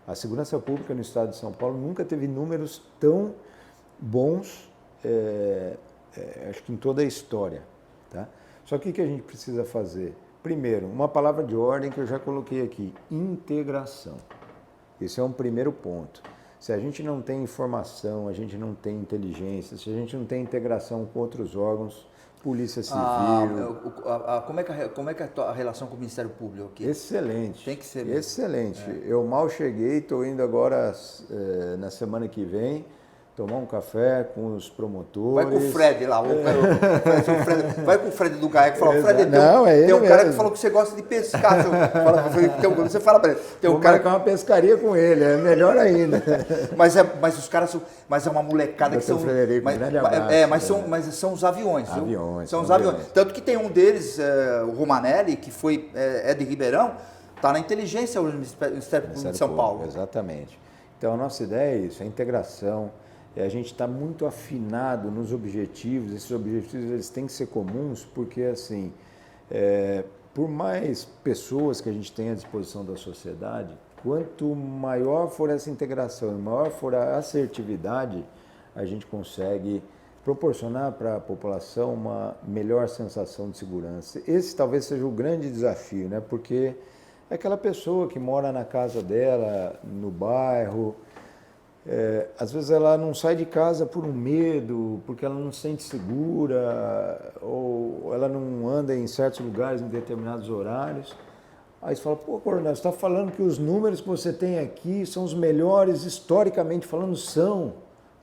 A segurança pública no estado de São Paulo nunca teve números tão bons, acho que em toda a história, tá? Só que o que a gente precisa fazer? Primeiro, uma palavra de ordem que eu já coloquei aqui, integração. Esse é um primeiro ponto. Se a gente não tem informação, a gente não tem inteligência, se a gente não tem integração com outros órgãos, Polícia Civil... Como é que é a relação com o Ministério Público aqui? Excelente. Tem que ser mesmo. Excelente. Eu mal cheguei, estou indo agora na semana que vem tomar um café com os promotores. Vai com o Fred lá. Vai com o Fred do GAECO e fala, Fred, tem um cara que falou que você gosta de pescar. Você fala para ele. Vou marcar uma pescaria com ele, é melhor ainda. Mas os caras são... Mas é uma molecada que são... Frederico, grande abraço, mas são os aviões. São os aviões. Tanto que tem um deles, o Romanelli, que é de Ribeirão, está na inteligência hoje no Ministério Público de São Paulo. Exatamente. Então a nossa ideia é isso, a integração. A gente está muito afinado nos objetivos, esses objetivos eles têm que ser comuns, porque assim, por mais pessoas que a gente tem à disposição da sociedade, quanto maior for essa integração, maior for a assertividade, a gente consegue proporcionar para a população uma melhor sensação de segurança. Esse talvez seja o grande desafio, né? Porque é aquela pessoa que mora na casa dela, no bairro, às vezes ela não sai de casa por um medo, porque ela não se sente segura, ou ela não anda em certos lugares em determinados horários. Aí você fala, pô, coronel, você está falando que os números que você tem aqui são os melhores, historicamente falando, são.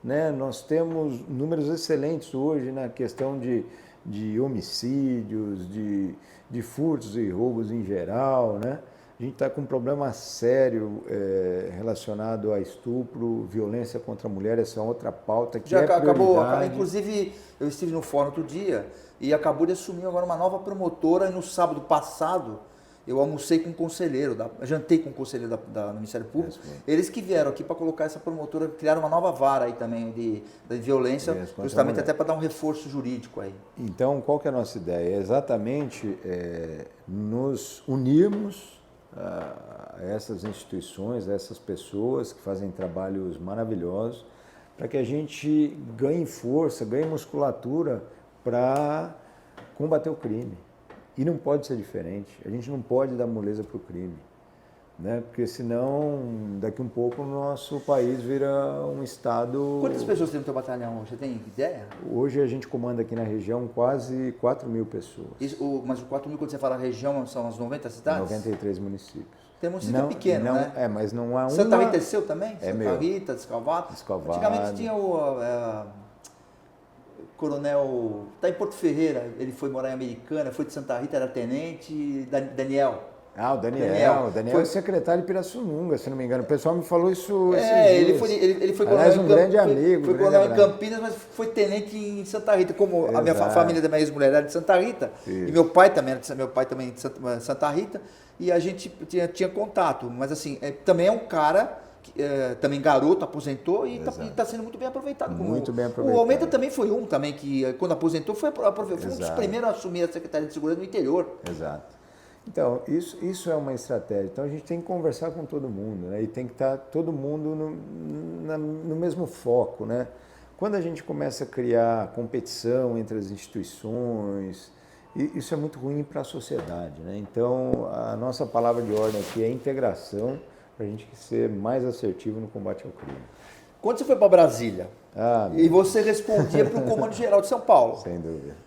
né? Nós temos números excelentes hoje na questão de homicídios, de furtos e roubos em geral, né? A gente está com um problema sério relacionado a estupro, violência contra a mulher, essa é outra pauta que acabou, prioridade. inclusive eu estive no fórum outro dia e acabou de assumir agora uma nova promotora e no sábado passado eu almocei com um conselheiro, jantei com um conselheiro do Ministério Público, eles que vieram aqui para colocar essa promotora, criaram uma nova vara aí também de violência, justamente até para dar um reforço jurídico aí. Então, qual que é a nossa ideia? É exatamente nos unirmos a essas instituições, a essas pessoas que fazem trabalhos maravilhosos, para que a gente ganhe força, ganhe musculatura para combater o crime. E não pode ser diferente. A gente não pode dar moleza para o crime, né? Porque senão, daqui um pouco, o nosso país vira um estado... Quantas pessoas tem no teu batalhão hoje? Você tem ideia? Hoje a gente comanda aqui na região quase 4.000 pessoas. Mas os 4.000, quando você fala região, são as 90 cidades? 93 municípios. Tem município pequeno, né? Mas não há uma... Santa Rita é seu também? É Santa meu. Rita, Descalvado? Descalvado. Antigamente tinha o... Coronel, está em Porto Ferreira, ele foi morar em Americana, foi de Santa Rita, era tenente, Daniel. Ah, o Daniel foi é secretário de Pirassununga, se não me engano. O pessoal me falou isso esses ele dias. foi Aliás, um grande amigo. Foi coronel em Campinas, mas foi tenente em Santa Rita. Como a minha família da minha ex-mulher era de Santa Rita, e meu pai também de Santa Rita, e a gente tinha contato. Mas assim, também é um cara... também garoto, aposentou e está sendo muito bem aproveitado. Muito bem aproveitado. O Almeida também foi um também que, quando aposentou, foi um dos primeiros a assumir a Secretaria de Segurança no interior. Exato. Então, isso é uma estratégia. Então, a gente tem que conversar com todo mundo, né? E tem que estar todo mundo no mesmo foco, né? Quando a gente começa a criar competição entre as instituições, isso é muito ruim para a sociedade, né? Então, a nossa palavra de ordem aqui é integração, para a gente ser mais assertivo no combate ao crime. Quando você foi para Brasília e você respondia para o Comando Geral de São Paulo? Sem dúvida.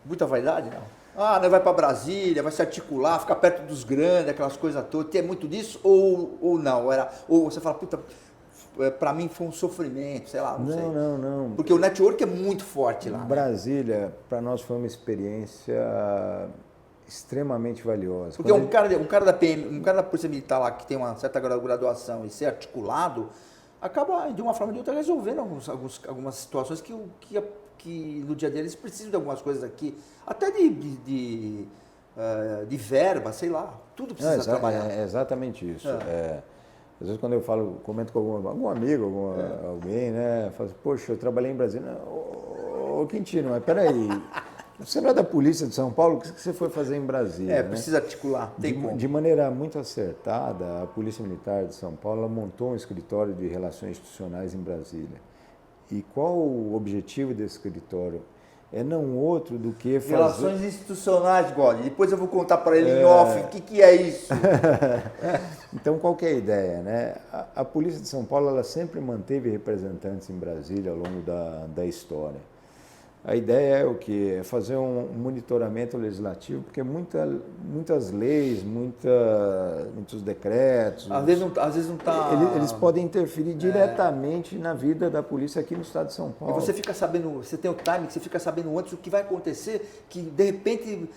Muita vaidade, não? Nós vai para Brasília, vai se articular, ficar perto dos grandes, aquelas coisas todas. Tem muito disso ou não? Ou você fala, puta, para mim foi um sofrimento, sei lá, não sei. Não. Porque o network é muito forte lá. Brasília, para nós foi uma experiência extremamente valiosa. Porque um cara da PM, um cara da Polícia Militar lá que tem uma certa graduação e ser articulado, acaba de uma forma ou de outra resolvendo algumas situações que no dia deles precisam de algumas coisas aqui, até de verba, sei lá, tudo precisa trabalhar. É exatamente isso. Às vezes quando eu comento com algum amigo, alguém, né, falo assim, poxa, eu trabalhei em Brasília. Ô Quintino, mas peraí, você não é da Polícia de São Paulo? O que você foi fazer em Brasília? Precisa articular. De maneira muito acertada, a Polícia Militar de São Paulo montou um escritório de relações institucionais em Brasília. E qual o objetivo desse escritório? É não outro do que fazer... Relações institucionais, God. Depois eu vou contar para ele em off o que é isso. Então, qual que é a ideia, né? A Polícia de São Paulo ela sempre manteve representantes em Brasília ao longo da história. A ideia é o quê? É fazer um monitoramento legislativo, porque muitas leis, muitos decretos... Às vezes não está... Eles podem interferir diretamente na vida da polícia aqui no estado de São Paulo. E você fica sabendo, você tem o timing, você fica sabendo antes o que vai acontecer, que de repente,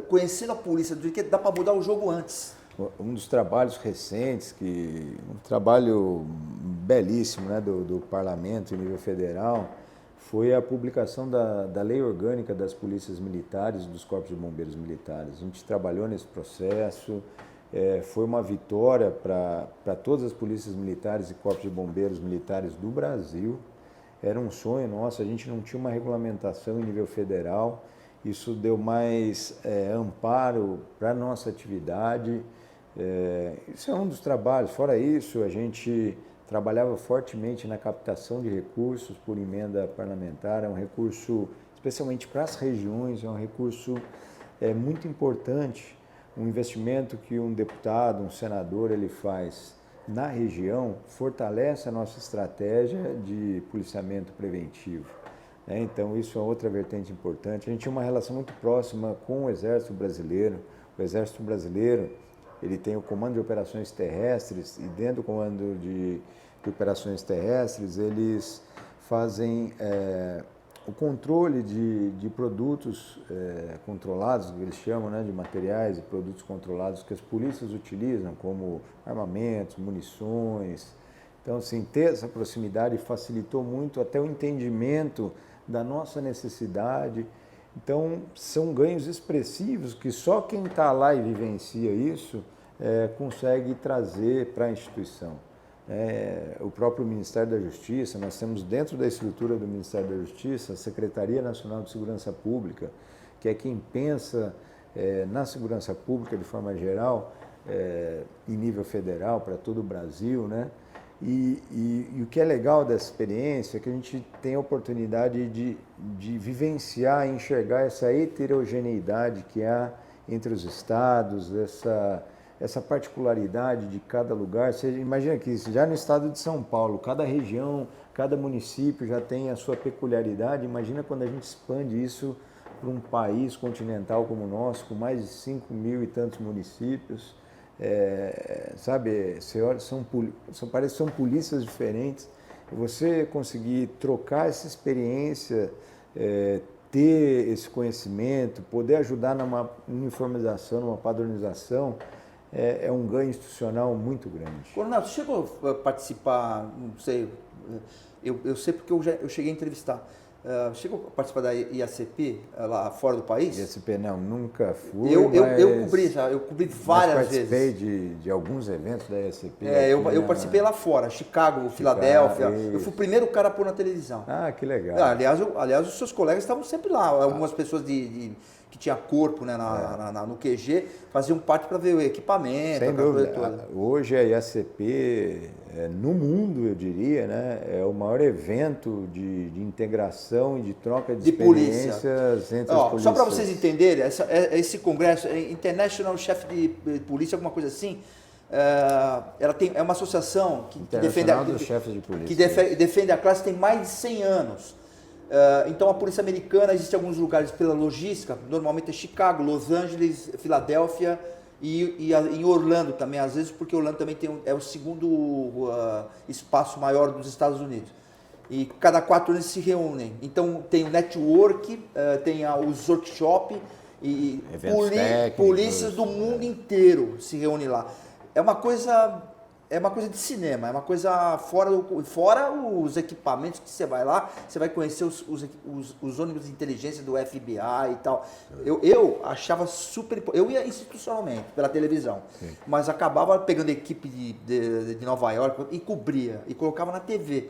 conhecendo a polícia, dá para mudar o jogo antes. Um dos trabalhos recentes, um trabalho belíssimo, né, do parlamento em nível federal, foi a publicação da Lei Orgânica das Polícias Militares e dos Corpos de Bombeiros Militares. A gente trabalhou nesse processo, foi uma vitória para todas as polícias militares e corpos de bombeiros militares do Brasil. Era um sonho nosso, a gente não tinha uma regulamentação em nível federal, isso deu mais amparo para a nossa atividade. Isso é um dos trabalhos. Fora isso, a gente trabalhava fortemente na captação de recursos por emenda parlamentar, é um recurso, especialmente para as regiões, é um recurso muito importante, um investimento que um deputado, um senador, ele faz na região, fortalece a nossa estratégia de policiamento preventivo. Então, isso é outra vertente importante. A gente tinha uma relação muito próxima com o Exército Brasileiro. O Exército Brasileiro, ele tem o Comando de Operações Terrestres e dentro do Comando de de operações terrestres, eles fazem o controle de produtos controlados, que eles chamam, né, de materiais e produtos controlados que as polícias utilizam, como armamentos, munições. Então, assim, ter essa proximidade facilitou muito até o entendimento da nossa necessidade. Então, são ganhos expressivos que só quem está lá e vivencia isso consegue trazer para a instituição. O próprio Ministério da Justiça, nós temos dentro da estrutura do Ministério da Justiça a Secretaria Nacional de Segurança Pública, que é quem pensa na segurança pública de forma geral, em nível federal, para todo o Brasil, né? E o que é legal dessa experiência é que a gente tem a oportunidade de vivenciar e enxergar essa heterogeneidade que há entre os estados, essa particularidade de cada lugar. Você imagina que já no estado de São Paulo, cada região, cada município já tem a sua peculiaridade. Imagina quando a gente expande isso para um país continental como o nosso, com mais de 5.000 e tantos municípios. Sabe, você olha, parece que são polícias diferentes. Você conseguir trocar essa experiência, ter esse conhecimento, poder ajudar numa uniformização, numa padronização, é um ganho institucional muito grande. Coronel, você chegou a participar, não sei, eu sei porque eu cheguei a entrevistar. Chegou a participar da IACP lá fora do país? IACP não, nunca fui. Eu cobri várias vezes. Participei de alguns eventos da IACP. Eu participei lá fora, Chicago, Filadélfia. Eu fui o primeiro cara a pôr na televisão. Ah, que legal. Aliás, os seus colegas estavam sempre lá. Algumas pessoas que tinha corpo, né, no QG, faziam parte para ver o equipamento. Sem dúvida. Hoje a IACP, no mundo, eu diria, né, é o maior evento de integração e de troca de experiências polícia. Entre as polícias. Só para vocês entenderem, esse congresso, International Chef de Polícia, alguma coisa assim, ela é uma associação que defende a classe, tem mais de 100 anos. Então a polícia americana existe em alguns lugares pela logística, normalmente é Chicago, Los Angeles, Filadélfia e em Orlando também, às vezes, porque Orlando também é o segundo espaço maior dos Estados Unidos. E cada 4 anos se reúnem. Então tem o network, tem os workshops e polícias do mundo inteiro se reúnem lá. É uma coisa de cinema, é uma coisa fora os equipamentos que você vai lá, você vai conhecer os ônibus de inteligência do FBI e tal. Eu achava super... Eu ia institucionalmente, pela televisão, sim, mas acabava pegando a equipe de Nova York e cobria, e colocava na TV.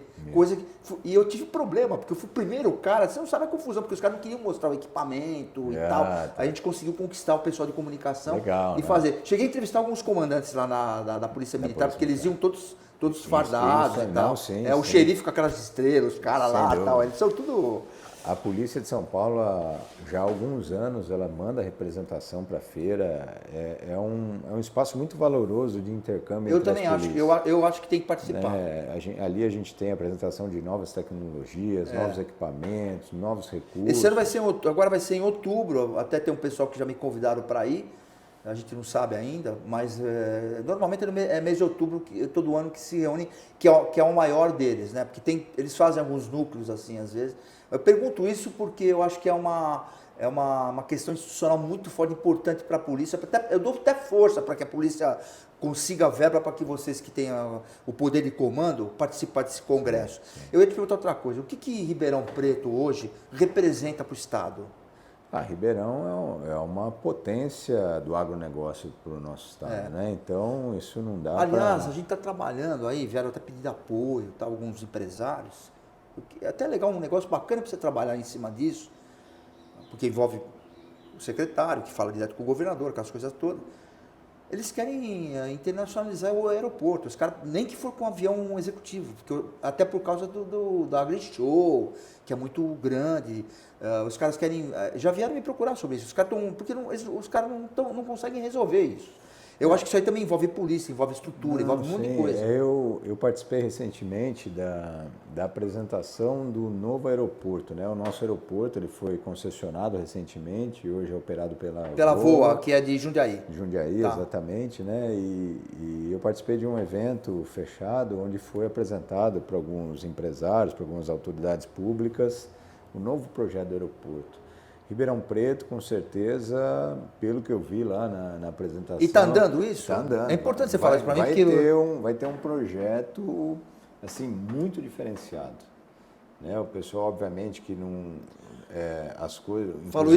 E eu tive problema, porque eu fui o primeiro cara, você não sabe a confusão, porque os caras não queriam mostrar o equipamento e tal. A gente conseguiu conquistar o pessoal de comunicação e fazer. Cheguei a entrevistar alguns comandantes lá da Polícia Militar, porque eles iam todos fardados e tal. O xerife com aquelas estrelas, os caras lá e tal. Eles são tudo... A Polícia de São Paulo, já há alguns anos, ela manda representação para a feira. É um espaço muito valoroso de intercâmbio. Eu também acho. Eu acho que tem que participar. Ali a gente tem a apresentação de novas tecnologias, novos equipamentos, novos recursos. Esse ano agora vai ser em outubro. Até tem um pessoal que já me convidaram para ir. A gente não sabe ainda, mas normalmente é mês de outubro, todo ano que se reúne, que é o maior deles, né? Porque eles fazem alguns núcleos assim, às vezes. Eu pergunto isso porque eu acho que é uma questão institucional muito forte, importante para a polícia. Eu dou até força para que a polícia consiga verba para que vocês que tenham o poder de comando participar desse congresso. Eu ia te perguntar outra coisa. O que Ribeirão Preto hoje representa para o Estado? Ribeirão é uma potência do agronegócio para o nosso estado, né? Então isso não dá para... Aliás, a gente está trabalhando aí, vieram até pedir apoio, tá, alguns empresários. É até legal, um negócio bacana para você trabalhar em cima disso, porque envolve o secretário, que fala direto com o governador, aquelas coisas todas. Eles querem internacionalizar o aeroporto, os caras, nem que for com um avião executivo, até por causa da AgriShow, que é muito grande. Os caras querem... Já vieram me procurar sobre isso. Os caras porque os caras não conseguem resolver isso. Eu acho que isso aí também envolve polícia, envolve estrutura, envolve um monte de coisa. Eu participei recentemente da apresentação do novo aeroporto, né? O nosso aeroporto ele foi concessionado recentemente, hoje é operado pela VOA, que é de Jundiaí. Jundiaí, Tá. exatamente, né? E eu participei de um evento fechado onde foi apresentado para alguns empresários, para algumas autoridades públicas, o novo projeto do aeroporto. Ribeirão Preto, com certeza, pelo que eu vi lá na apresentação... E está andando isso? Está andando. É importante você falar isso para mim, vai porque... Vai ter um projeto, assim, muito diferenciado. Né? O pessoal, obviamente, que não... as coisas... Falou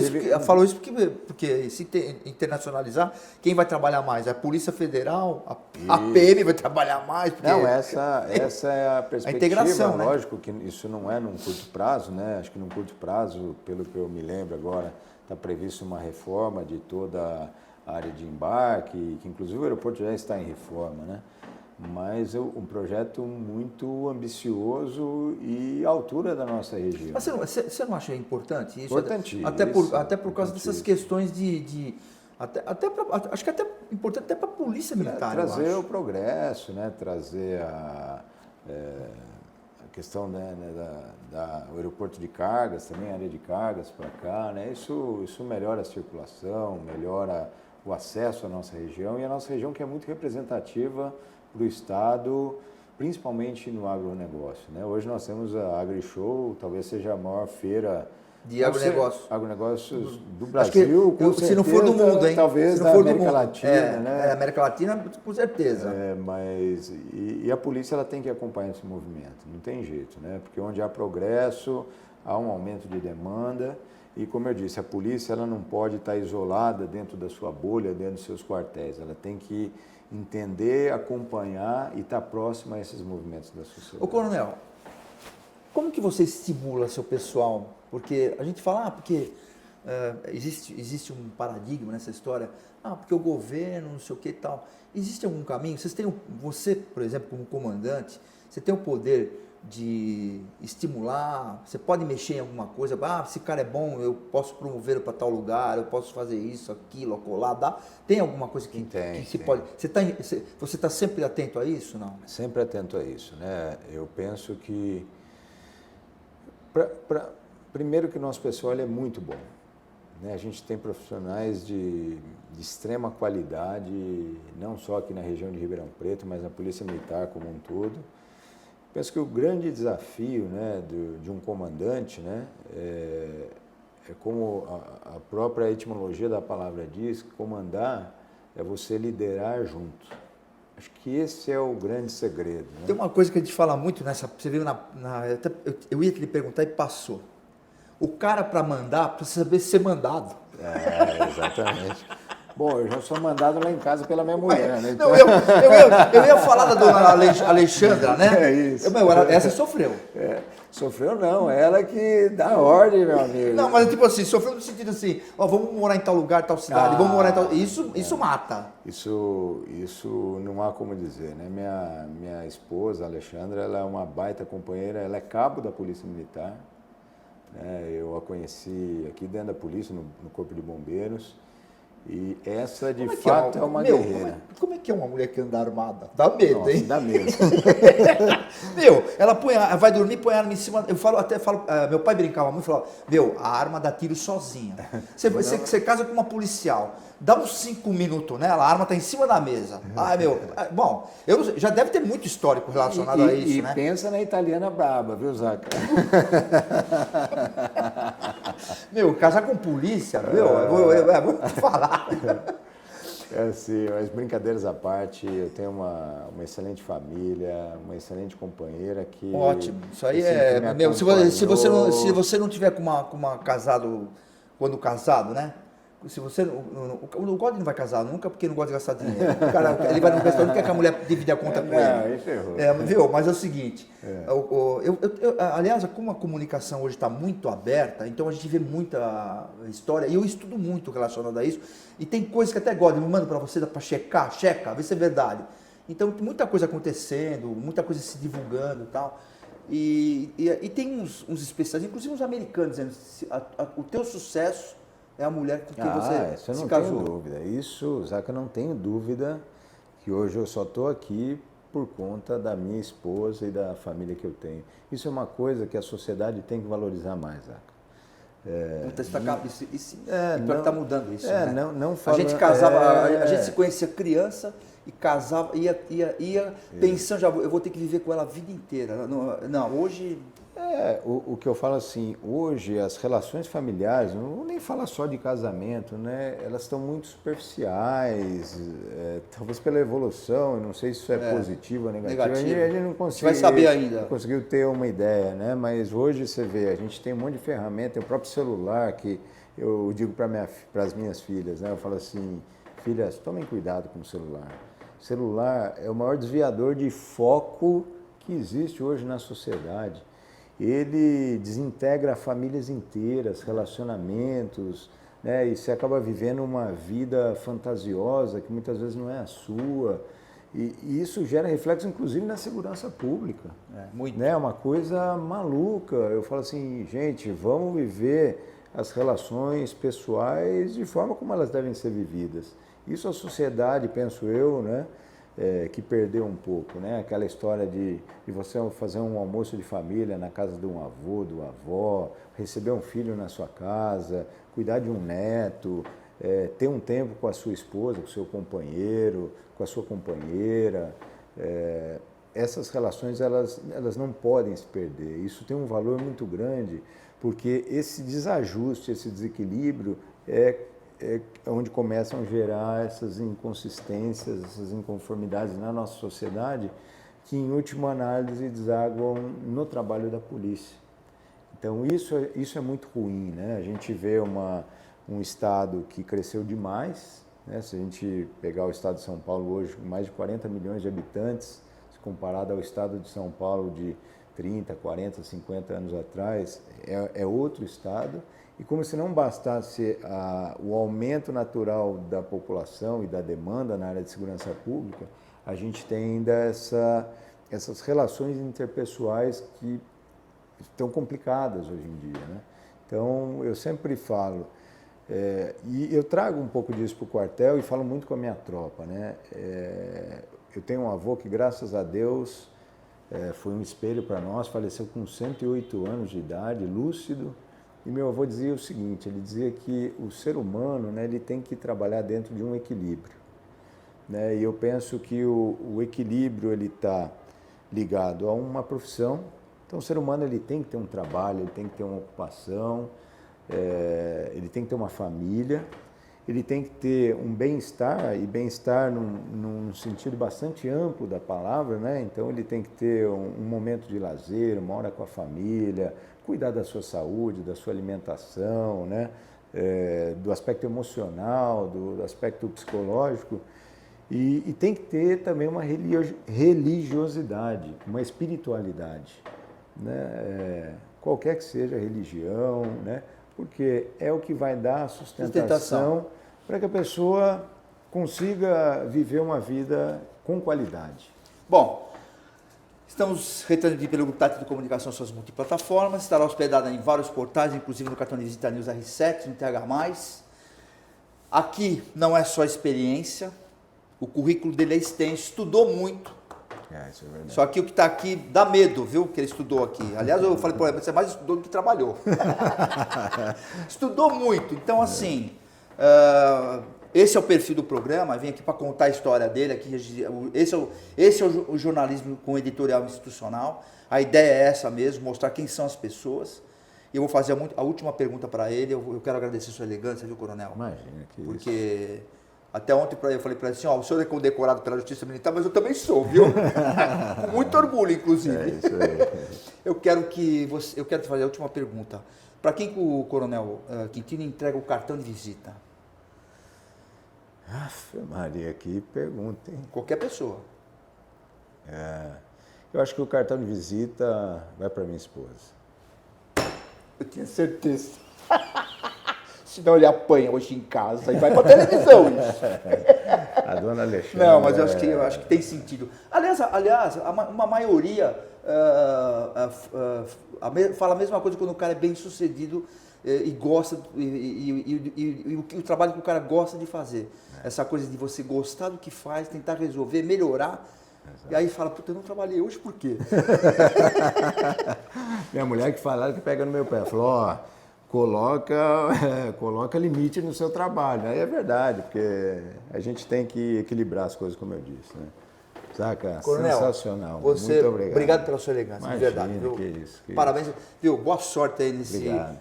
isso porque se internacionalizar, quem vai trabalhar mais? A Polícia Federal? A PM vai trabalhar mais? Porque... Não, essa é a perspectiva. A integração, né? Lógico que isso não é num curto prazo, né? Acho que num curto prazo, pelo que eu me lembro agora, está previsto uma reforma de toda a área de embarque, que inclusive o aeroporto já está em reforma, né? Mas um projeto muito ambicioso e à altura da nossa região. Mas você não acha importante isso? Importantíssimo. Até por causa dessas questões acho que até importante até para a polícia militar. Trazer o progresso, né? Trazer a questão, né, do aeroporto de cargas, também a área de cargas para cá, né? Isso melhora a circulação, melhora o acesso à nossa região, e a nossa região que é muito representativa para o Estado, principalmente no agronegócio, né? Hoje nós temos a AgriShow, talvez seja a maior feira de agronegócios do Brasil, com certeza, se não for do mundo, hein? Talvez da América Latina, né? América Latina, com certeza. Mas a polícia ela tem que acompanhar esse movimento, não tem jeito, né? Porque onde há progresso, há um aumento de demanda. E, como eu disse, a polícia ela não pode estar isolada dentro da sua bolha, dentro dos seus quartéis. Ela tem que entender, acompanhar e estar próxima a esses movimentos da sociedade. Ô, Coronel, como que você estimula seu pessoal? Porque a gente fala, porque existe um paradigma nessa história, porque o governo, não sei o que e tal. Existe algum caminho? Você, por exemplo, como comandante, você tem o poder de estimular, você pode mexer em alguma coisa, esse cara é bom, eu posso promovê-lo para tal lugar, eu posso fazer isso, aquilo, acolá, dá? Tem alguma coisa que se pode... Você está sempre atento a isso, não? Sempre atento a isso, né? Eu penso que, primeiro que o nosso pessoal ele é muito bom, né? A gente tem profissionais de extrema qualidade, não só aqui na região de Ribeirão Preto, mas na Polícia Militar como um todo. Penso que o grande desafio, né, de um comandante, né, é como a própria etimologia da palavra diz, comandar é você liderar junto. Acho que esse é o grande segredo. Né? Tem uma coisa que a gente fala muito nessa... Você viu eu ia te lhe perguntar e passou. O cara, para mandar, precisa saber ser mandado. Exatamente. Bom, eu já sou mandado lá em casa pela minha mulher, né? Então... Não, eu ia falar da dona Alexandra, né? É isso. Essa sofreu. Sofreu não, ela que dá ordem, meu amigo. Não, mas tipo assim, sofreu no sentido assim, vamos morar em tal lugar, tal cidade, vamos morar em tal... Isso mata. Isso não há como dizer, né? Minha esposa, Alexandra, ela é uma baita companheira, ela é cabo da Polícia Militar. Né? Eu a conheci aqui dentro da polícia, no Corpo de Bombeiros. E essa, de fato, é uma guerreira. Como é que é uma mulher que anda armada? Dá medo, Nossa, hein? Dá medo. Ela vai dormir, põe a arma em cima... meu pai brincava muito, falava, a arma dá tiro sozinha. Você casa com uma policial, dá uns 5 minutos nela, a arma está em cima da mesa. Bom, já deve ter muito histórico relacionado a isso, né? E pensa na italiana braba, viu, Zaca? Casar com polícia, vou te falar. Assim, mas brincadeiras à parte, eu tenho uma excelente família, uma excelente companheira que... Ótimo, isso aí se você não tiver com uma casado, quando casado, né? Se você o God não vai casar nunca porque não gosta de gastar dinheiro. O cara, ele vai num restaurante, não quer que a mulher divida a conta com ele. Aí ferrou. Mas é o seguinte, aliás, como a comunicação hoje está muito aberta, então a gente vê muita história, e eu estudo muito relacionado a isso, e tem coisas que até God me manda para você, para checa, ver se é verdade. Então tem muita coisa acontecendo, muita coisa se divulgando e tal. E tem uns especialistas, inclusive os americanos, dizendo o teu sucesso é a mulher com quem Isso eu você não se casou. tenho dúvida. Isso, Zaca, eu não tenho dúvida que hoje eu só estou aqui por conta da minha esposa e da família que eu tenho. Isso é uma coisa que a sociedade tem que valorizar mais, Zaca. Pior que tá mudando isso, né? Não a gente casava, a gente se conhecia criança e casava, ia pensando, já eu vou ter que viver com ela a vida inteira. Não, hoje... O que eu falo assim, hoje as relações familiares, não vou nem falar só de casamento, né? Elas estão muito superficiais, talvez pela evolução, eu não sei se isso é positivo ou negativo. A gente não conseguiu, vai saber ainda. Não conseguiu ter uma ideia, né? Mas hoje você vê, a gente tem um monte de ferramenta, tem o próprio celular que eu digo para as minhas filhas, né? Eu falo assim, filhas, tomem cuidado com o celular. O celular é o maior desviador de foco que existe hoje na sociedade. Ele desintegra famílias inteiras, relacionamentos, né? E você acaba vivendo uma vida fantasiosa que muitas vezes não é a sua. E isso gera reflexo, inclusive, na segurança pública. Muito. Né? É uma coisa maluca. Eu falo assim, gente, vamos viver as relações pessoais de forma como elas devem ser vividas. Isso a sociedade, penso eu, né? Que perdeu um pouco, né? Aquela história de você fazer um almoço de família na casa de um avô, do avó, receber um filho na sua casa, cuidar de um neto, ter um tempo com a sua esposa, com o seu companheiro, com a sua companheira. Essas relações elas não podem se perder. Isso tem um valor muito grande, porque esse desajuste, esse desequilíbrio é onde começam a gerar essas inconsistências, essas inconformidades na nossa sociedade, que em última análise desaguam no trabalho da polícia. Então isso é muito ruim, né? A gente vê um estado que cresceu demais, né? Se a gente pegar o estado de São Paulo hoje, com mais de 40 milhões de habitantes, se comparado ao estado de São Paulo de 30, 40, 50 anos atrás, é outro estado. E como se não bastasse o aumento natural da população e da demanda na área de segurança pública, a gente tem ainda essas relações interpessoais que estão complicadas hoje em dia, né? Então, eu sempre falo, e eu trago um pouco disso para o quartel e falo muito com a minha tropa, né? Eu tenho um avô que, graças a Deus, foi um espelho para nós, faleceu com 108 anos de idade, lúcido. E meu avô dizia o seguinte, ele dizia que o ser humano, né, ele tem que trabalhar dentro de um equilíbrio, né? E eu penso que o equilíbrio ele está ligado a uma profissão. Então o ser humano ele tem que ter um trabalho, ele tem que ter uma ocupação, ele tem que ter uma família, ele tem que ter um bem-estar, e bem-estar num sentido bastante amplo da palavra, né? Então ele tem que ter um momento de lazer, uma hora com a família, cuidar da sua saúde, da sua alimentação, né? Do aspecto emocional, do aspecto psicológico, e tem que ter também uma religiosidade, uma espiritualidade, né? Qualquer que seja a religião, né? Porque é o que vai dar a sustentação para que a pessoa consiga viver uma vida com qualidade. Bom, estamos retransmitindo pelo Grupo Tati de Comunicação suas multiplataformas, estará hospedada em vários portais, inclusive no cartão de visita News R7, no TH+. Aqui não é só experiência, o currículo dele é extenso, estudou muito. Isso é verdade. Só que o que está aqui dá medo, viu, que ele estudou aqui. Aliás, eu falei para ele, você mais estudou do que trabalhou. Estudou muito. Então, assim, esse é o perfil do programa, vem aqui para contar a história dele. Aqui, esse é o jornalismo com editorial institucional. A ideia é essa mesmo, mostrar quem são as pessoas. E eu vou fazer a última pergunta para ele. Eu quero agradecer a sua elegância, viu, coronel? Imagina que porque até ontem eu falei para ele assim, ó, o senhor é condecorado pela Justiça Militar, mas eu também sou, viu? Com muito orgulho, inclusive. Isso aí. Eu quero te fazer a última pergunta. Para quem que o coronel Quintino entrega o cartão de visita? Aff, Maria, que pergunta, hein? Qualquer pessoa. Eu acho que o cartão de visita vai para minha esposa. Eu tinha certeza. Senão ele apanha hoje em casa e vai para televisão. A dona Alexandre. Não, mas eu acho que tem sentido. Aliás, uma maioria fala a mesma coisa quando o cara é bem sucedido e gosta, e o trabalho que o cara gosta de fazer. Essa coisa de você gostar do que faz, tentar resolver, melhorar. Exato. E aí fala, puta, eu não trabalhei hoje por quê? Minha mulher que fala, que pega no meu pé, falou, ó, coloca limite no seu trabalho. Aí é verdade, porque a gente tem que equilibrar as coisas, como eu disse, né? Saca? Coronel, sensacional. Você, muito obrigado. Obrigado pela sua elegância, de verdade. Viu? Que isso. Parabéns, viu? Boa sorte aí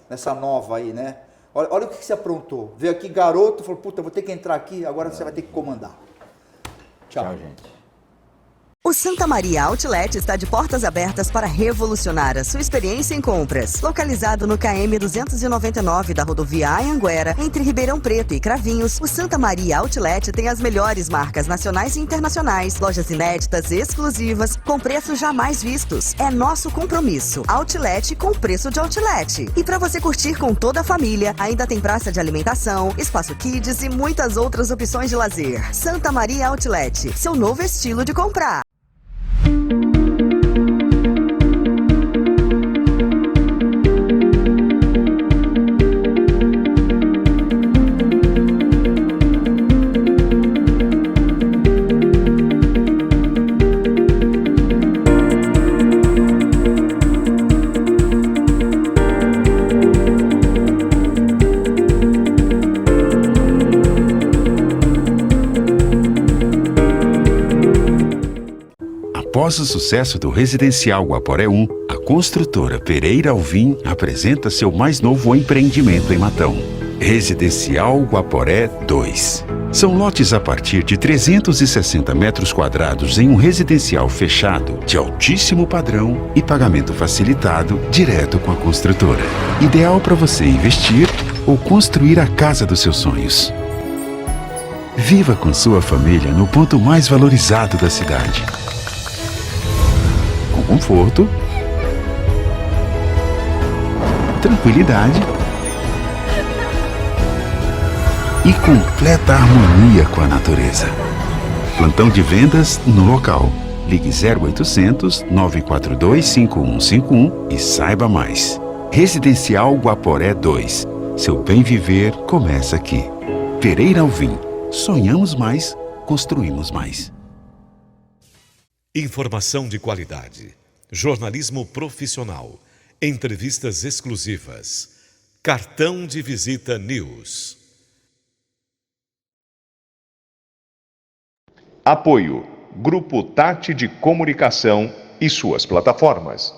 nessa nova aí, né? Olha o que você aprontou. Veio aqui garoto, falou, puta, vou ter que entrar aqui, agora você vai ter que comandar. Tchau, gente. O Santa Maria Outlet está de portas abertas para revolucionar a sua experiência em compras. Localizado no KM 299 da rodovia Anhanguera, entre Ribeirão Preto e Cravinhos, o Santa Maria Outlet tem as melhores marcas nacionais e internacionais, lojas inéditas e exclusivas, com preços jamais vistos. É nosso compromisso. Outlet com preço de outlet. E para você curtir com toda a família, ainda tem praça de alimentação, espaço kids e muitas outras opções de lazer. Santa Maria Outlet, seu novo estilo de comprar. Após o sucesso do Residencial Guaporé 1, a construtora Pereira Alvim apresenta seu mais novo empreendimento em Matão, Residencial Guaporé 2. São lotes a partir de 360 metros quadrados em um residencial fechado, de altíssimo padrão e pagamento facilitado direto com a construtora. Ideal para você investir ou construir a casa dos seus sonhos. Viva com sua família no ponto mais valorizado da cidade. Com conforto, tranquilidade e completa harmonia com a natureza. Plantão de vendas no local. Ligue 0800 942 5151 e saiba mais. Residencial Guaporé 2. Seu bem viver começa aqui. Pereira Alvim. Sonhamos mais, construímos mais. Informação de qualidade, jornalismo profissional, entrevistas exclusivas. Cartão de Visita News. Apoio Grupo Tati de Comunicação e suas plataformas.